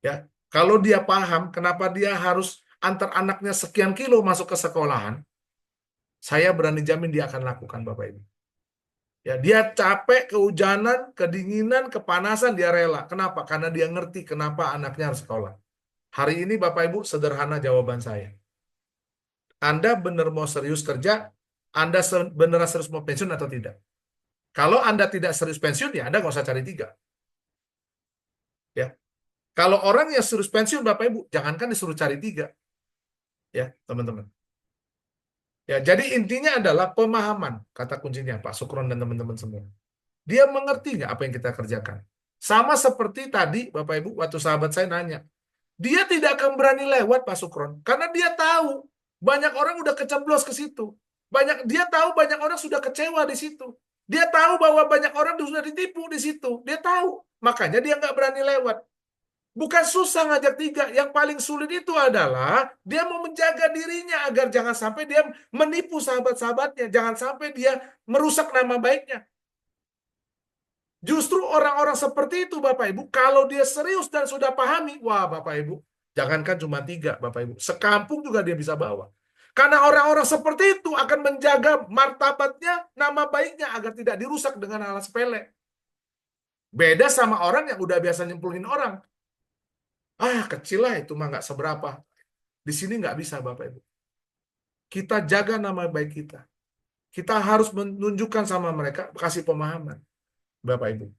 Ya, kalau dia paham, kenapa dia harus antar anaknya sekian kilo masuk ke sekolahan? Saya berani jamin dia akan lakukan, Bapak Ibu. Ya, dia capek, kehujanan, kedinginan, kepanasan, dia rela. Kenapa? Karena dia ngerti kenapa anaknya harus sekolah. Hari ini, Bapak Ibu, sederhana jawaban saya. Anda benar mau serius kerja, Anda beneran serius mau pensiun atau tidak? Kalau Anda tidak serius pensiun, ya Anda nggak usah cari 3. Ya. Kalau orang yang serius pensiun, Bapak Ibu, jangankan disuruh cari 3. Ya, teman-teman. Ya, jadi intinya adalah pemahaman, kata kuncinya Pak Sukron dan teman-teman semua. Dia mengerti nggak apa yang kita kerjakan? Sama seperti tadi, Bapak Ibu, waktu sahabat saya nanya. Dia tidak akan berani lewat, Pak Sukron. Karena dia tahu, banyak orang udah keceblos ke situ. Dia tahu banyak orang sudah kecewa di situ. Dia tahu bahwa banyak orang sudah ditipu di situ. Dia tahu. Makanya dia nggak berani lewat. Bukan susah ngajak 3. Yang paling sulit itu adalah dia mau menjaga dirinya agar jangan sampai dia menipu sahabat-sahabatnya. Jangan sampai dia merusak nama baiknya. Justru orang-orang seperti itu, Bapak Ibu, kalau dia serius dan sudah pahami, wah Bapak Ibu, jangankan cuma 3, Bapak Ibu, sekampung juga dia bisa bawa. Karena orang-orang seperti itu akan menjaga martabatnya, nama baiknya, agar tidak dirusak dengan hal sepele. Beda sama orang yang udah biasa nyemplungin orang. Ah, kecil lah itu mah nggak seberapa. Di sini nggak bisa, Bapak Ibu. Kita jaga nama baik kita. Kita harus menunjukkan sama mereka, kasih pemahaman, Bapak Ibu.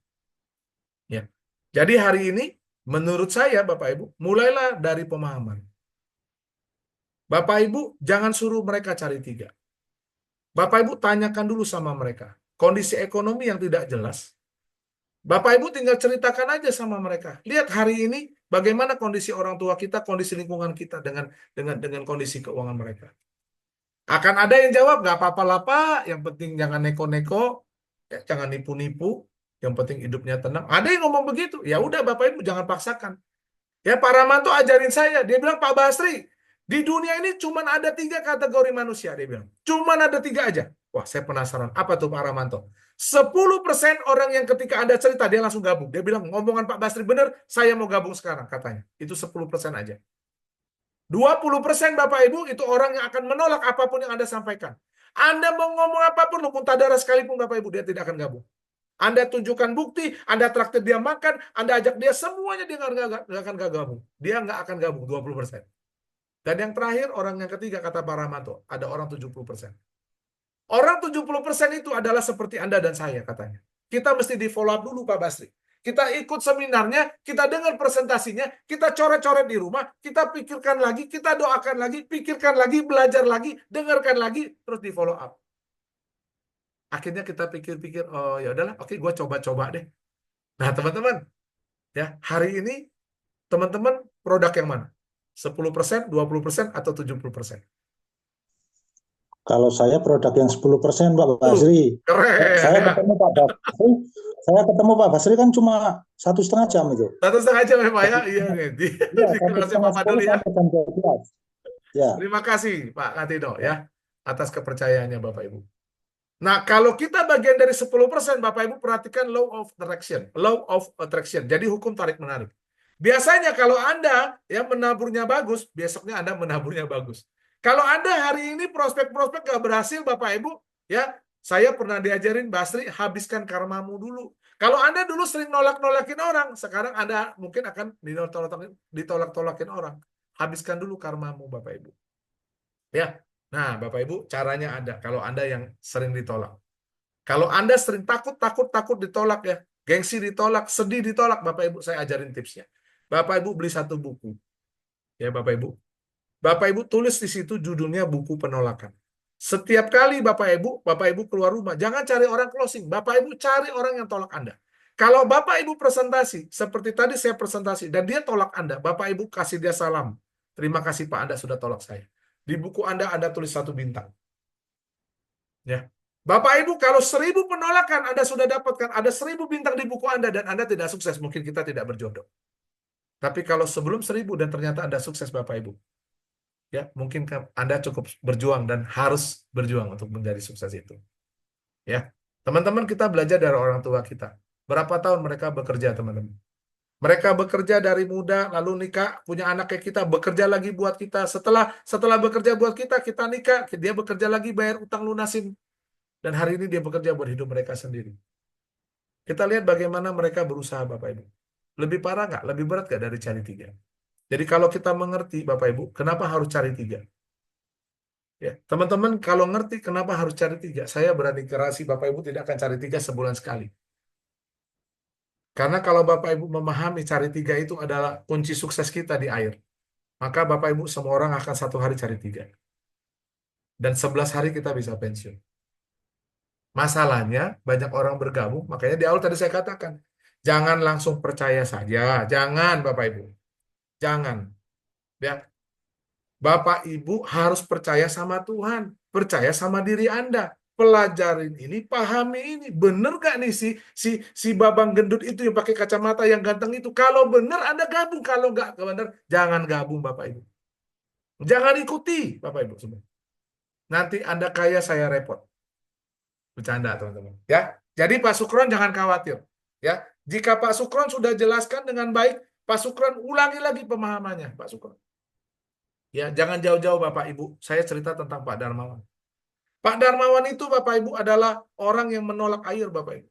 Ya. Jadi hari ini, menurut saya, Bapak Ibu, mulailah dari pemahaman. Bapak Ibu, jangan suruh mereka cari 3. Bapak Ibu, tanyakan dulu sama mereka. Kondisi ekonomi yang tidak jelas, Bapak Ibu tinggal ceritakan aja sama mereka. Lihat hari ini bagaimana kondisi orang tua kita, kondisi lingkungan kita dengan kondisi keuangan mereka. Akan ada yang jawab, nggak apa-apa lah Pak, yang penting jangan neko-neko, ya, jangan nipu-nipu, yang penting hidupnya tenang. Ada yang ngomong begitu, ya udah Bapak Ibu jangan paksakan. Ya Pak Ramanto ajarin saya, dia bilang Pak Basri, di dunia ini cuma ada 3 kategori manusia, dia bilang. Cuma ada 3 aja. Wah, saya penasaran. Apa tuh Pak Ramanto? 10% orang yang ketika Anda cerita, dia langsung gabung. Dia bilang, ngomongan Pak Basri benar, saya mau gabung sekarang, katanya. Itu 10% aja. 20% Bapak Ibu, itu orang yang akan menolak apapun yang Anda sampaikan. Anda mau ngomong apapun, muntadara sekalipun Bapak Ibu, dia tidak akan gabung. Anda tunjukkan bukti, Anda traktir dia makan, Anda ajak dia, semuanya dia nggak akan gabung. Dia nggak akan gabung, 20%. Dan yang terakhir, orang yang ketiga, kata Pak Ramanto, ada orang 70%. Orang 70% itu adalah seperti Anda dan saya, katanya. Kita mesti di-follow up dulu, Pak Basri. Kita ikut seminarnya, kita dengar presentasinya, kita coret-coret di rumah, kita pikirkan lagi, kita doakan lagi, pikirkan lagi, belajar lagi, dengarkan lagi, terus di-follow up. Akhirnya kita pikir-pikir, oh ya udahlah, oke, gue coba-coba deh. Nah, teman-teman, ya hari ini teman-teman produk yang mana? 10%, 20%, atau 70%? Kalau saya produk yang 10%, Pak Basri. Keren. Saya ketemu Pak Basri kan cuma 1,5 jam itu. 1,5 jam ya Pak ya? Iya nih. Di kelasnya Pak Madul ya. Ya. Terima kasih Pak Katino ya atas kepercayaannya Bapak Ibu. Nah, kalau kita bagian dari 10%, Bapak Ibu perhatikan law of attraction. Law of attraction. Jadi hukum tarik-menarik. Biasanya kalau Anda yang menaburnya bagus, besoknya Anda menaburnya bagus. Kalau Anda hari ini prospek-prospek nggak berhasil, Bapak Ibu, ya saya pernah diajarin Basri, habiskan karmamu dulu. Kalau Anda dulu sering nolak-nolakin orang, sekarang Anda mungkin akan ditolak-tolakin orang. Habiskan dulu karmamu, Bapak Ibu. Ya, nah Bapak Ibu, caranya ada. Kalau Anda yang sering ditolak. Kalau Anda sering takut ditolak ya, gengsi ditolak, sedih ditolak, Bapak Ibu, saya ajarin tipsnya. Bapak Ibu beli satu buku. Ya Bapak Ibu. Bapak Ibu tulis di situ judulnya buku penolakan. Setiap kali Bapak Ibu keluar rumah, jangan cari orang closing. Bapak Ibu cari orang yang tolak Anda. Kalau Bapak Ibu presentasi, seperti tadi saya presentasi, dan dia tolak Anda, Bapak Ibu kasih dia salam. Terima kasih Pak, Anda sudah tolak saya. Di buku Anda tulis 1 bintang. Ya. Bapak Ibu, kalau 1000 penolakan Anda sudah dapatkan, ada 1000 bintang di buku Anda, dan Anda tidak sukses, mungkin kita tidak berjodoh. Tapi kalau sebelum 1000 dan ternyata Anda sukses Bapak Ibu, ya mungkin Anda cukup berjuang dan harus berjuang untuk menjadi sukses itu. Ya, teman-teman, kita belajar dari orang tua kita. Berapa tahun mereka bekerja, teman-teman? Mereka bekerja dari muda, lalu nikah, punya anak kayak kita, bekerja lagi buat kita. Setelah bekerja buat kita nikah, dia bekerja lagi bayar utang lunasin. Dan hari ini dia bekerja buat hidup mereka sendiri. Kita lihat bagaimana mereka berusaha, Bapak Ibu. Lebih parah nggak? Lebih berat nggak dari cari 3? Jadi kalau kita mengerti, Bapak Ibu, kenapa harus cari 3? Ya, teman-teman, kalau ngerti kenapa harus cari 3, saya berani garansi Bapak Ibu tidak akan cari 3 sebulan sekali. Karena kalau Bapak Ibu memahami cari 3 itu adalah kunci sukses kita di air, maka Bapak Ibu semua orang akan 1 hari cari 3. Dan 11 hari kita bisa pensiun. Masalahnya banyak orang bergabung, makanya di awal tadi saya katakan, jangan langsung percaya saja, jangan Bapak Ibu. Jangan. Ya. Bapak Ibu harus percaya sama Tuhan, percaya sama diri Anda. Pelajarin ini, pahami ini. Bener gak nih si babang gendut itu yang pakai kacamata yang ganteng itu? Kalau bener Anda gabung, kalau nggak bener jangan gabung Bapak Ibu. Jangan ikuti Bapak Ibu semua. Nanti Anda kaya, saya repot. Bercanda teman-teman. Ya, jadi Pak Sukron jangan khawatir. Ya, jika Pak Sukron sudah jelaskan dengan baik, Pak Sukron ulangi lagi pemahamannya, Pak Sukron. Ya, jangan jauh-jauh Bapak Ibu. Saya cerita tentang Pak Darmawan. Pak Darmawan itu Bapak Ibu adalah orang yang menolak air Bapak Ibu.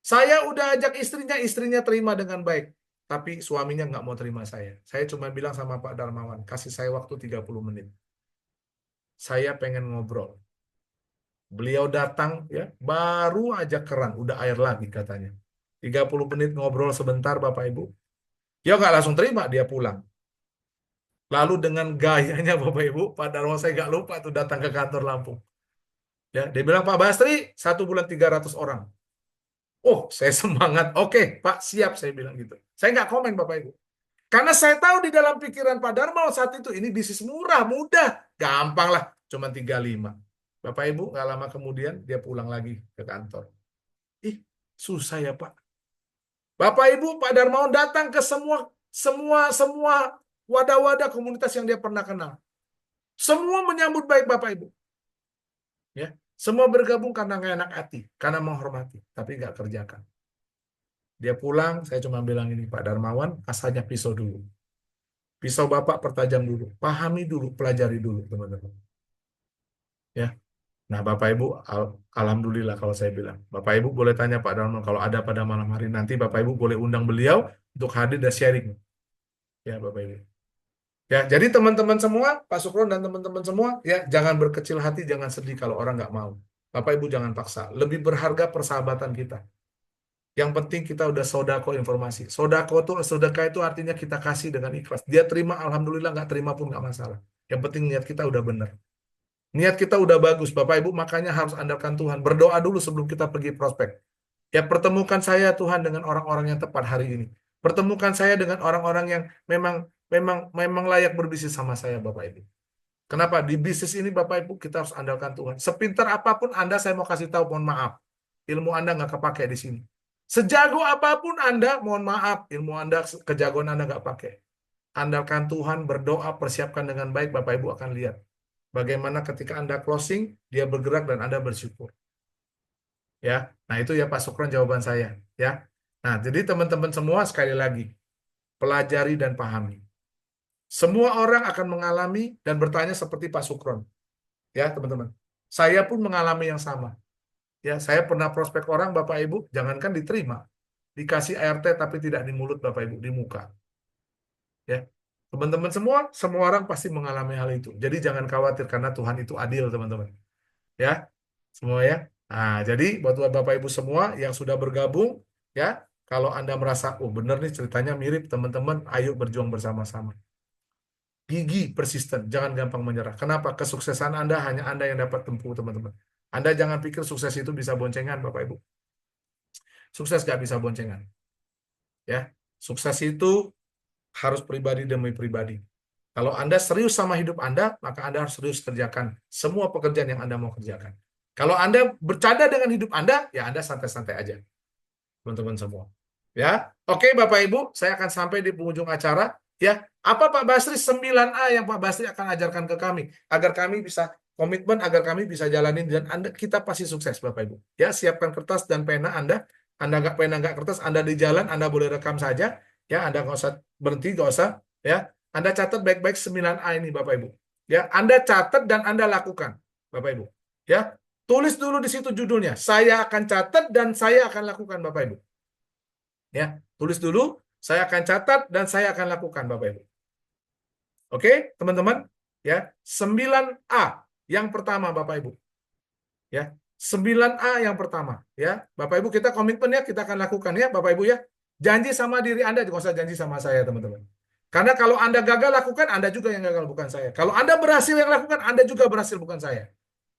Saya udah ajak istrinya terima dengan baik. Tapi suaminya nggak mau terima saya. Saya cuma bilang sama Pak Darmawan, kasih saya waktu 30 menit. Saya pengen ngobrol. Beliau datang, ya baru aja keran, udah air lagi katanya. 30 menit ngobrol sebentar Bapak Ibu. Dia nggak langsung terima, dia pulang. Lalu dengan gayanya Bapak Ibu, Pak Darmawan saya nggak lupa tuh datang ke kantor Lampung. Ya, dia bilang, Pak Basri, 1 bulan 300 orang. Oh, saya semangat. Oke, Pak, siap, saya bilang gitu. Saya nggak komen, Bapak Ibu. Karena saya tahu di dalam pikiran Pak Darmawan saat itu, ini bisnis murah, mudah. Gampang lah, cuma 35. Bapak Ibu, nggak lama kemudian, dia pulang lagi ke kantor. Ih, susah ya, Pak. Bapak Ibu, Pak Darmawan datang ke semua wadah-wadah komunitas yang dia pernah kenal. Semua menyambut baik Bapak Ibu. Ya, semua bergabung karena nggak enak hati, karena menghormati, tapi nggak kerjakan. Dia pulang, saya cuma bilang ini, Pak Darmawan, asalnya pisau dulu. Pisau Bapak pertajam dulu, pahami dulu, pelajari dulu, teman-teman. Ya, nah Bapak Ibu, alhamdulillah kalau saya bilang, Bapak Ibu boleh tanya Pak Darmawan kalau ada pada malam hari nanti, Bapak Ibu boleh undang beliau untuk hadir dan sharing. Ya, Bapak Ibu. Ya, jadi teman-teman semua, Pak Sukron dan teman-teman semua, ya jangan berkecil hati, jangan sedih kalau orang nggak mau. Bapak Ibu jangan paksa. Lebih berharga persahabatan kita. Yang penting kita udah sodako informasi. Sodaka itu artinya kita kasih dengan ikhlas. Dia terima, alhamdulillah, nggak terima pun nggak masalah. Yang penting niat kita udah benar. Niat kita udah bagus, Bapak Ibu, makanya harus andalkan Tuhan. Berdoa dulu sebelum kita pergi prospek. Ya, pertemukan saya Tuhan dengan orang-orang yang tepat hari ini. Pertemukan saya dengan orang-orang yang memang layak berbisnis sama saya, Bapak Ibu. Kenapa? Di bisnis ini, Bapak Ibu, kita harus andalkan Tuhan. Sepintar apapun Anda, saya mau kasih tahu, mohon maaf. Ilmu Anda nggak kepake di sini. Sejago apapun Anda, mohon maaf, ilmu Anda, kejagoan Anda nggak pakai. Andalkan Tuhan, berdoa, persiapkan dengan baik, Bapak Ibu akan lihat. Bagaimana ketika Anda closing, dia bergerak dan Anda bersyukur. Ya, nah itu ya Pak Sukron jawaban saya. Ya, nah jadi teman-teman semua sekali lagi, pelajari dan pahami. Semua orang akan mengalami dan bertanya seperti Pak Sukron. Ya, teman-teman. Saya pun mengalami yang sama. Ya, saya pernah prospek orang, Bapak Ibu, jangankan diterima. Dikasih ART tapi tidak di mulut, Bapak Ibu, di muka. Ya. Teman-teman semua orang pasti mengalami hal itu. Jadi jangan khawatir karena Tuhan itu adil, teman-teman. Ya. Semua ya. Nah, jadi buat Bapak Ibu semua yang sudah bergabung, ya, kalau Anda merasa, oh benar nih ceritanya mirip, teman-teman, ayo berjuang bersama-sama. gigih, persisten, jangan gampang menyerah. Kenapa? Kesuksesan Anda hanya Anda yang dapat tempuh, teman-teman. Anda jangan pikir sukses itu bisa boncengan, Bapak Ibu. Sukses gak bisa boncengan. Ya, sukses itu harus pribadi demi pribadi. Kalau Anda serius sama hidup Anda, maka Anda harus serius kerjakan semua pekerjaan yang Anda mau kerjakan. Kalau Anda bercanda dengan hidup Anda, ya Anda santai-santai aja, teman-teman semua. Ya, oke Bapak Ibu, saya akan sampai di penghujung acara. Ya, apa Pak Basri 9A yang Pak Basri akan ajarkan ke kami agar kami bisa komitmen, agar kami bisa jalanin dan kita pasti sukses Bapak Ibu. Ya, siapkan kertas dan pena Anda. Anda nggak pena nggak kertas, Anda di jalan, Anda boleh rekam saja. Ya, Anda nggak usah berhenti, nggak usah. Ya, Anda catat baik-baik 9A ini Bapak Ibu. Ya, Anda catat dan Anda lakukan Bapak Ibu. Ya, tulis dulu di situ judulnya. Saya akan catat dan saya akan lakukan Bapak Ibu. Ya, tulis dulu, saya akan catat dan saya akan lakukan Bapak Ibu. Oke, teman-teman? Ya, 9A yang pertama Bapak Ibu. Ya, 9A yang pertama, ya. Bapak Ibu kita komitmen ya, kita akan lakukan ya, Bapak Ibu ya. Janji sama diri Anda, jangan usah janji sama saya, teman-teman. Karena kalau Anda gagal lakukan, Anda juga yang gagal, bukan saya. Kalau Anda berhasil yang lakukan, Anda juga berhasil, bukan saya.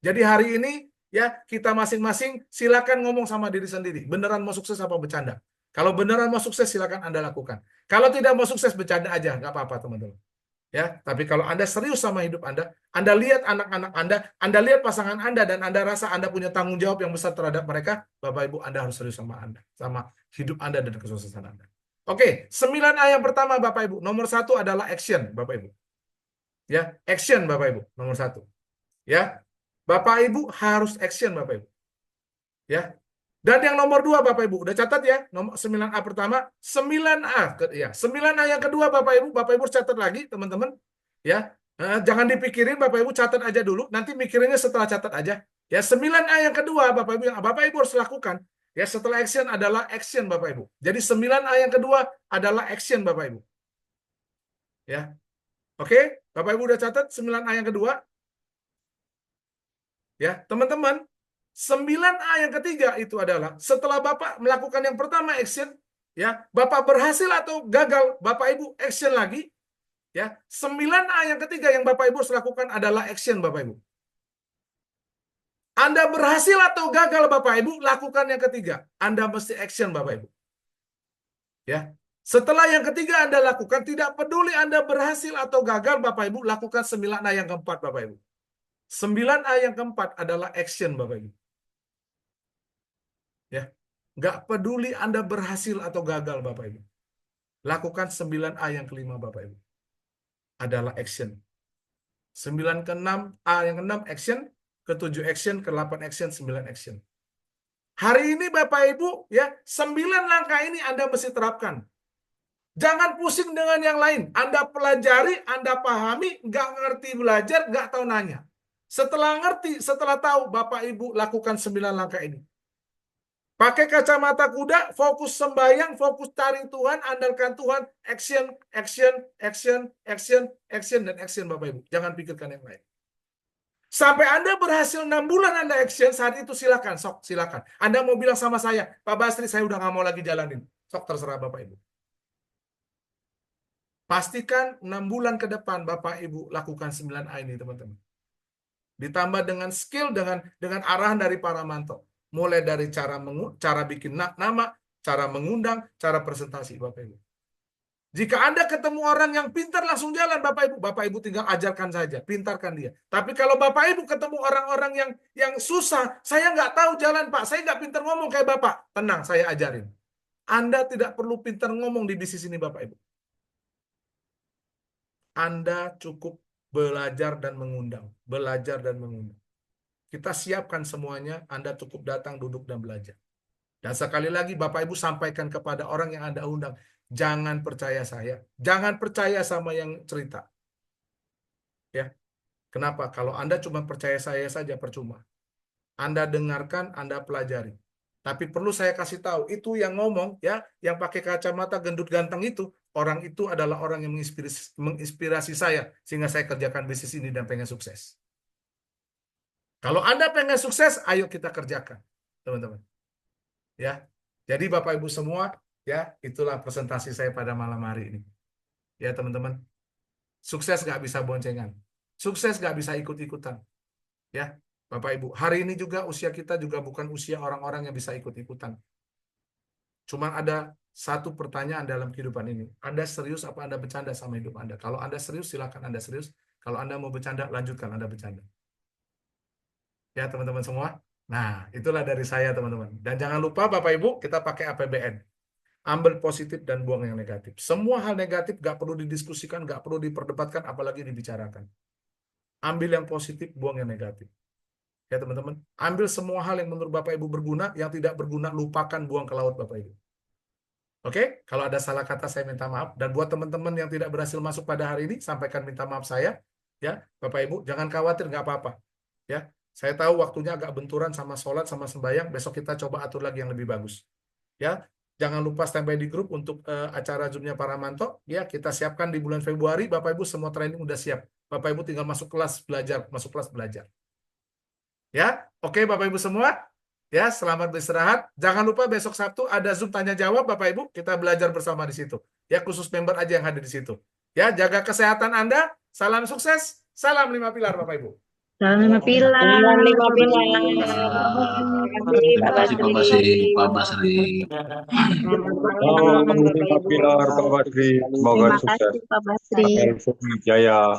Jadi hari ini ya, kita masing-masing silakan ngomong sama diri sendiri. Beneran mau sukses apa bercanda? Kalau beneran mau sukses, silakan Anda lakukan. Kalau tidak mau sukses, bercanda aja, nggak apa-apa, teman-teman. Ya, tapi kalau Anda serius sama hidup Anda lihat anak-anak Anda lihat pasangan Anda, dan Anda rasa Anda punya tanggung jawab yang besar terhadap mereka, Bapak Ibu, Anda harus serius sama Anda, sama hidup Anda dan kesuksesan Anda. Oke, 9A yang pertama, Bapak Ibu. Nomor 1 adalah action, Bapak Ibu. Ya, action, Bapak Ibu. Nomor 1. Ya, Bapak Ibu harus action, Bapak Ibu. Ya. Dan yang nomor 2, Bapak Ibu, udah catat ya, nomor 9A pertama, 9A, ya, 9A yang kedua, Bapak Ibu catat lagi, teman-teman, ya, jangan dipikirin, Bapak Ibu catat aja dulu, nanti mikirinnya setelah catat aja, ya, 9A yang kedua, Bapak Ibu, yang Bapak Ibu harus lakukan, ya, setelah action adalah action, Bapak Ibu, jadi 9A yang kedua adalah action, Bapak Ibu, ya, oke, Bapak Ibu udah catat 9A yang kedua, ya, teman-teman. 9A yang ketiga itu adalah setelah Bapak melakukan yang pertama action, ya, Bapak berhasil atau gagal, Bapak Ibu action lagi, ya. 9A yang ketiga yang Bapak Ibu harus lakukan adalah action, Bapak Ibu. Anda berhasil atau gagal, Bapak Ibu, lakukan yang ketiga. Anda mesti action, Bapak Ibu. Ya. Setelah yang ketiga Anda lakukan, tidak peduli Anda berhasil atau gagal, Bapak Ibu, lakukan 9A yang keempat, Bapak Ibu. 9A yang keempat adalah action, Bapak Ibu. Ya, nggak peduli Anda berhasil atau gagal, Bapak Ibu. Lakukan 9A yang kelima, Bapak Ibu. Adalah action. 9 ke 6, A yang ke-6 action, ke-7 action, ke-8 action, 9 action. Hari ini Bapak Ibu, ya, 9 langkah ini Anda mesti terapkan. Jangan pusing dengan yang lain. Anda pelajari, Anda pahami, nggak ngerti belajar, nggak tahu nanya. Setelah ngerti, setelah tahu, Bapak Ibu lakukan 9 langkah ini. Pakai kacamata kuda, fokus sembahyang, fokus cari Tuhan, andalkan Tuhan, action, action, action, action, action, dan action, Bapak Ibu. Jangan pikirkan yang lain. Sampai Anda berhasil 6 bulan Anda action, saat itu silakan, sok, silakan. Anda mau bilang sama saya, Pak Basri, saya udah nggak mau lagi jalanin. Sok, terserah Bapak Ibu. Pastikan 6 bulan ke depan Bapak Ibu lakukan 9A ini, teman-teman. Ditambah dengan skill, dengan arahan dari para mantor. Mulai dari cara bikin nama, cara mengundang, cara presentasi, Bapak Ibu. Jika Anda ketemu orang yang pintar, langsung jalan, Bapak Ibu tinggal ajarkan saja, pintarkan dia. Tapi kalau Bapak Ibu ketemu orang-orang yang susah, saya nggak tahu jalan, Pak, saya nggak pintar ngomong kayak Bapak, tenang, saya ajarin. Anda tidak perlu pintar ngomong di bisnis ini, Bapak Ibu. Anda cukup belajar dan mengundang, belajar dan mengundang. Kita siapkan semuanya, Anda cukup datang, duduk, dan belajar. Dan sekali lagi, Bapak Ibu sampaikan kepada orang yang Anda undang, jangan percaya saya. Jangan percaya sama yang cerita. Ya. Kenapa? Kalau Anda cuma percaya saya saja, percuma. Anda dengarkan, Anda pelajari. Tapi perlu saya kasih tahu, itu yang ngomong, ya, yang pakai kacamata gendut ganteng itu, orang itu adalah orang yang menginspirasi saya, sehingga saya kerjakan bisnis ini dan pengen sukses. Kalau Anda pengen sukses, ayo kita kerjakan, teman-teman. Ya, jadi Bapak Ibu semua, ya, itulah presentasi saya pada malam hari ini. Ya, teman-teman. Sukses nggak bisa boncengan. Sukses nggak bisa ikut-ikutan. Ya, Bapak Ibu. Hari ini juga usia kita juga bukan usia orang-orang yang bisa ikut-ikutan. Cuma ada satu pertanyaan dalam kehidupan ini. Anda serius apa Anda bercanda sama hidup Anda? Kalau Anda serius, silakan Anda serius. Kalau Anda mau bercanda, lanjutkan Anda bercanda. Ya, teman-teman semua. Nah, itulah dari saya, teman-teman. Dan jangan lupa, Bapak Ibu, kita pakai APBN. Ambil positif dan buang yang negatif. Semua hal negatif nggak perlu didiskusikan, nggak perlu diperdebatkan, apalagi dibicarakan. Ambil yang positif, buang yang negatif. Ya, teman-teman. Ambil semua hal yang menurut Bapak Ibu berguna, yang tidak berguna, lupakan, buang ke laut, Bapak Ibu. Oke, kalau ada salah kata saya minta maaf. Dan buat teman-teman yang tidak berhasil masuk pada hari ini, sampaikan minta maaf saya. Ya, Bapak Ibu, jangan khawatir, nggak apa-apa. Ya, saya tahu waktunya agak benturan sama sholat, sama sembahyang. Besok kita coba atur lagi yang lebih bagus. Ya, jangan lupa standby di grup untuk acara Zoom-nya para Manto. Ya, kita siapkan di bulan Februari. Bapak Ibu semua training udah siap. Bapak Ibu tinggal masuk kelas belajar, Ya, oke Bapak Ibu semua. Ya, selamat beristirahat. Jangan lupa besok Sabtu ada Zoom tanya jawab Bapak Ibu. Kita belajar bersama di situ. Ya, khusus member aja yang hadir di situ. Ya, jaga kesehatan Anda. Salam sukses. Salam 5 pilar Bapak Ibu. Salam 5 pilar. Salam 5 pilar. Terima kasih Pak Basri, Pak Basri. Pilar Pak Basri, semoga Terima sukses. kasih Pak Basri. Jaya.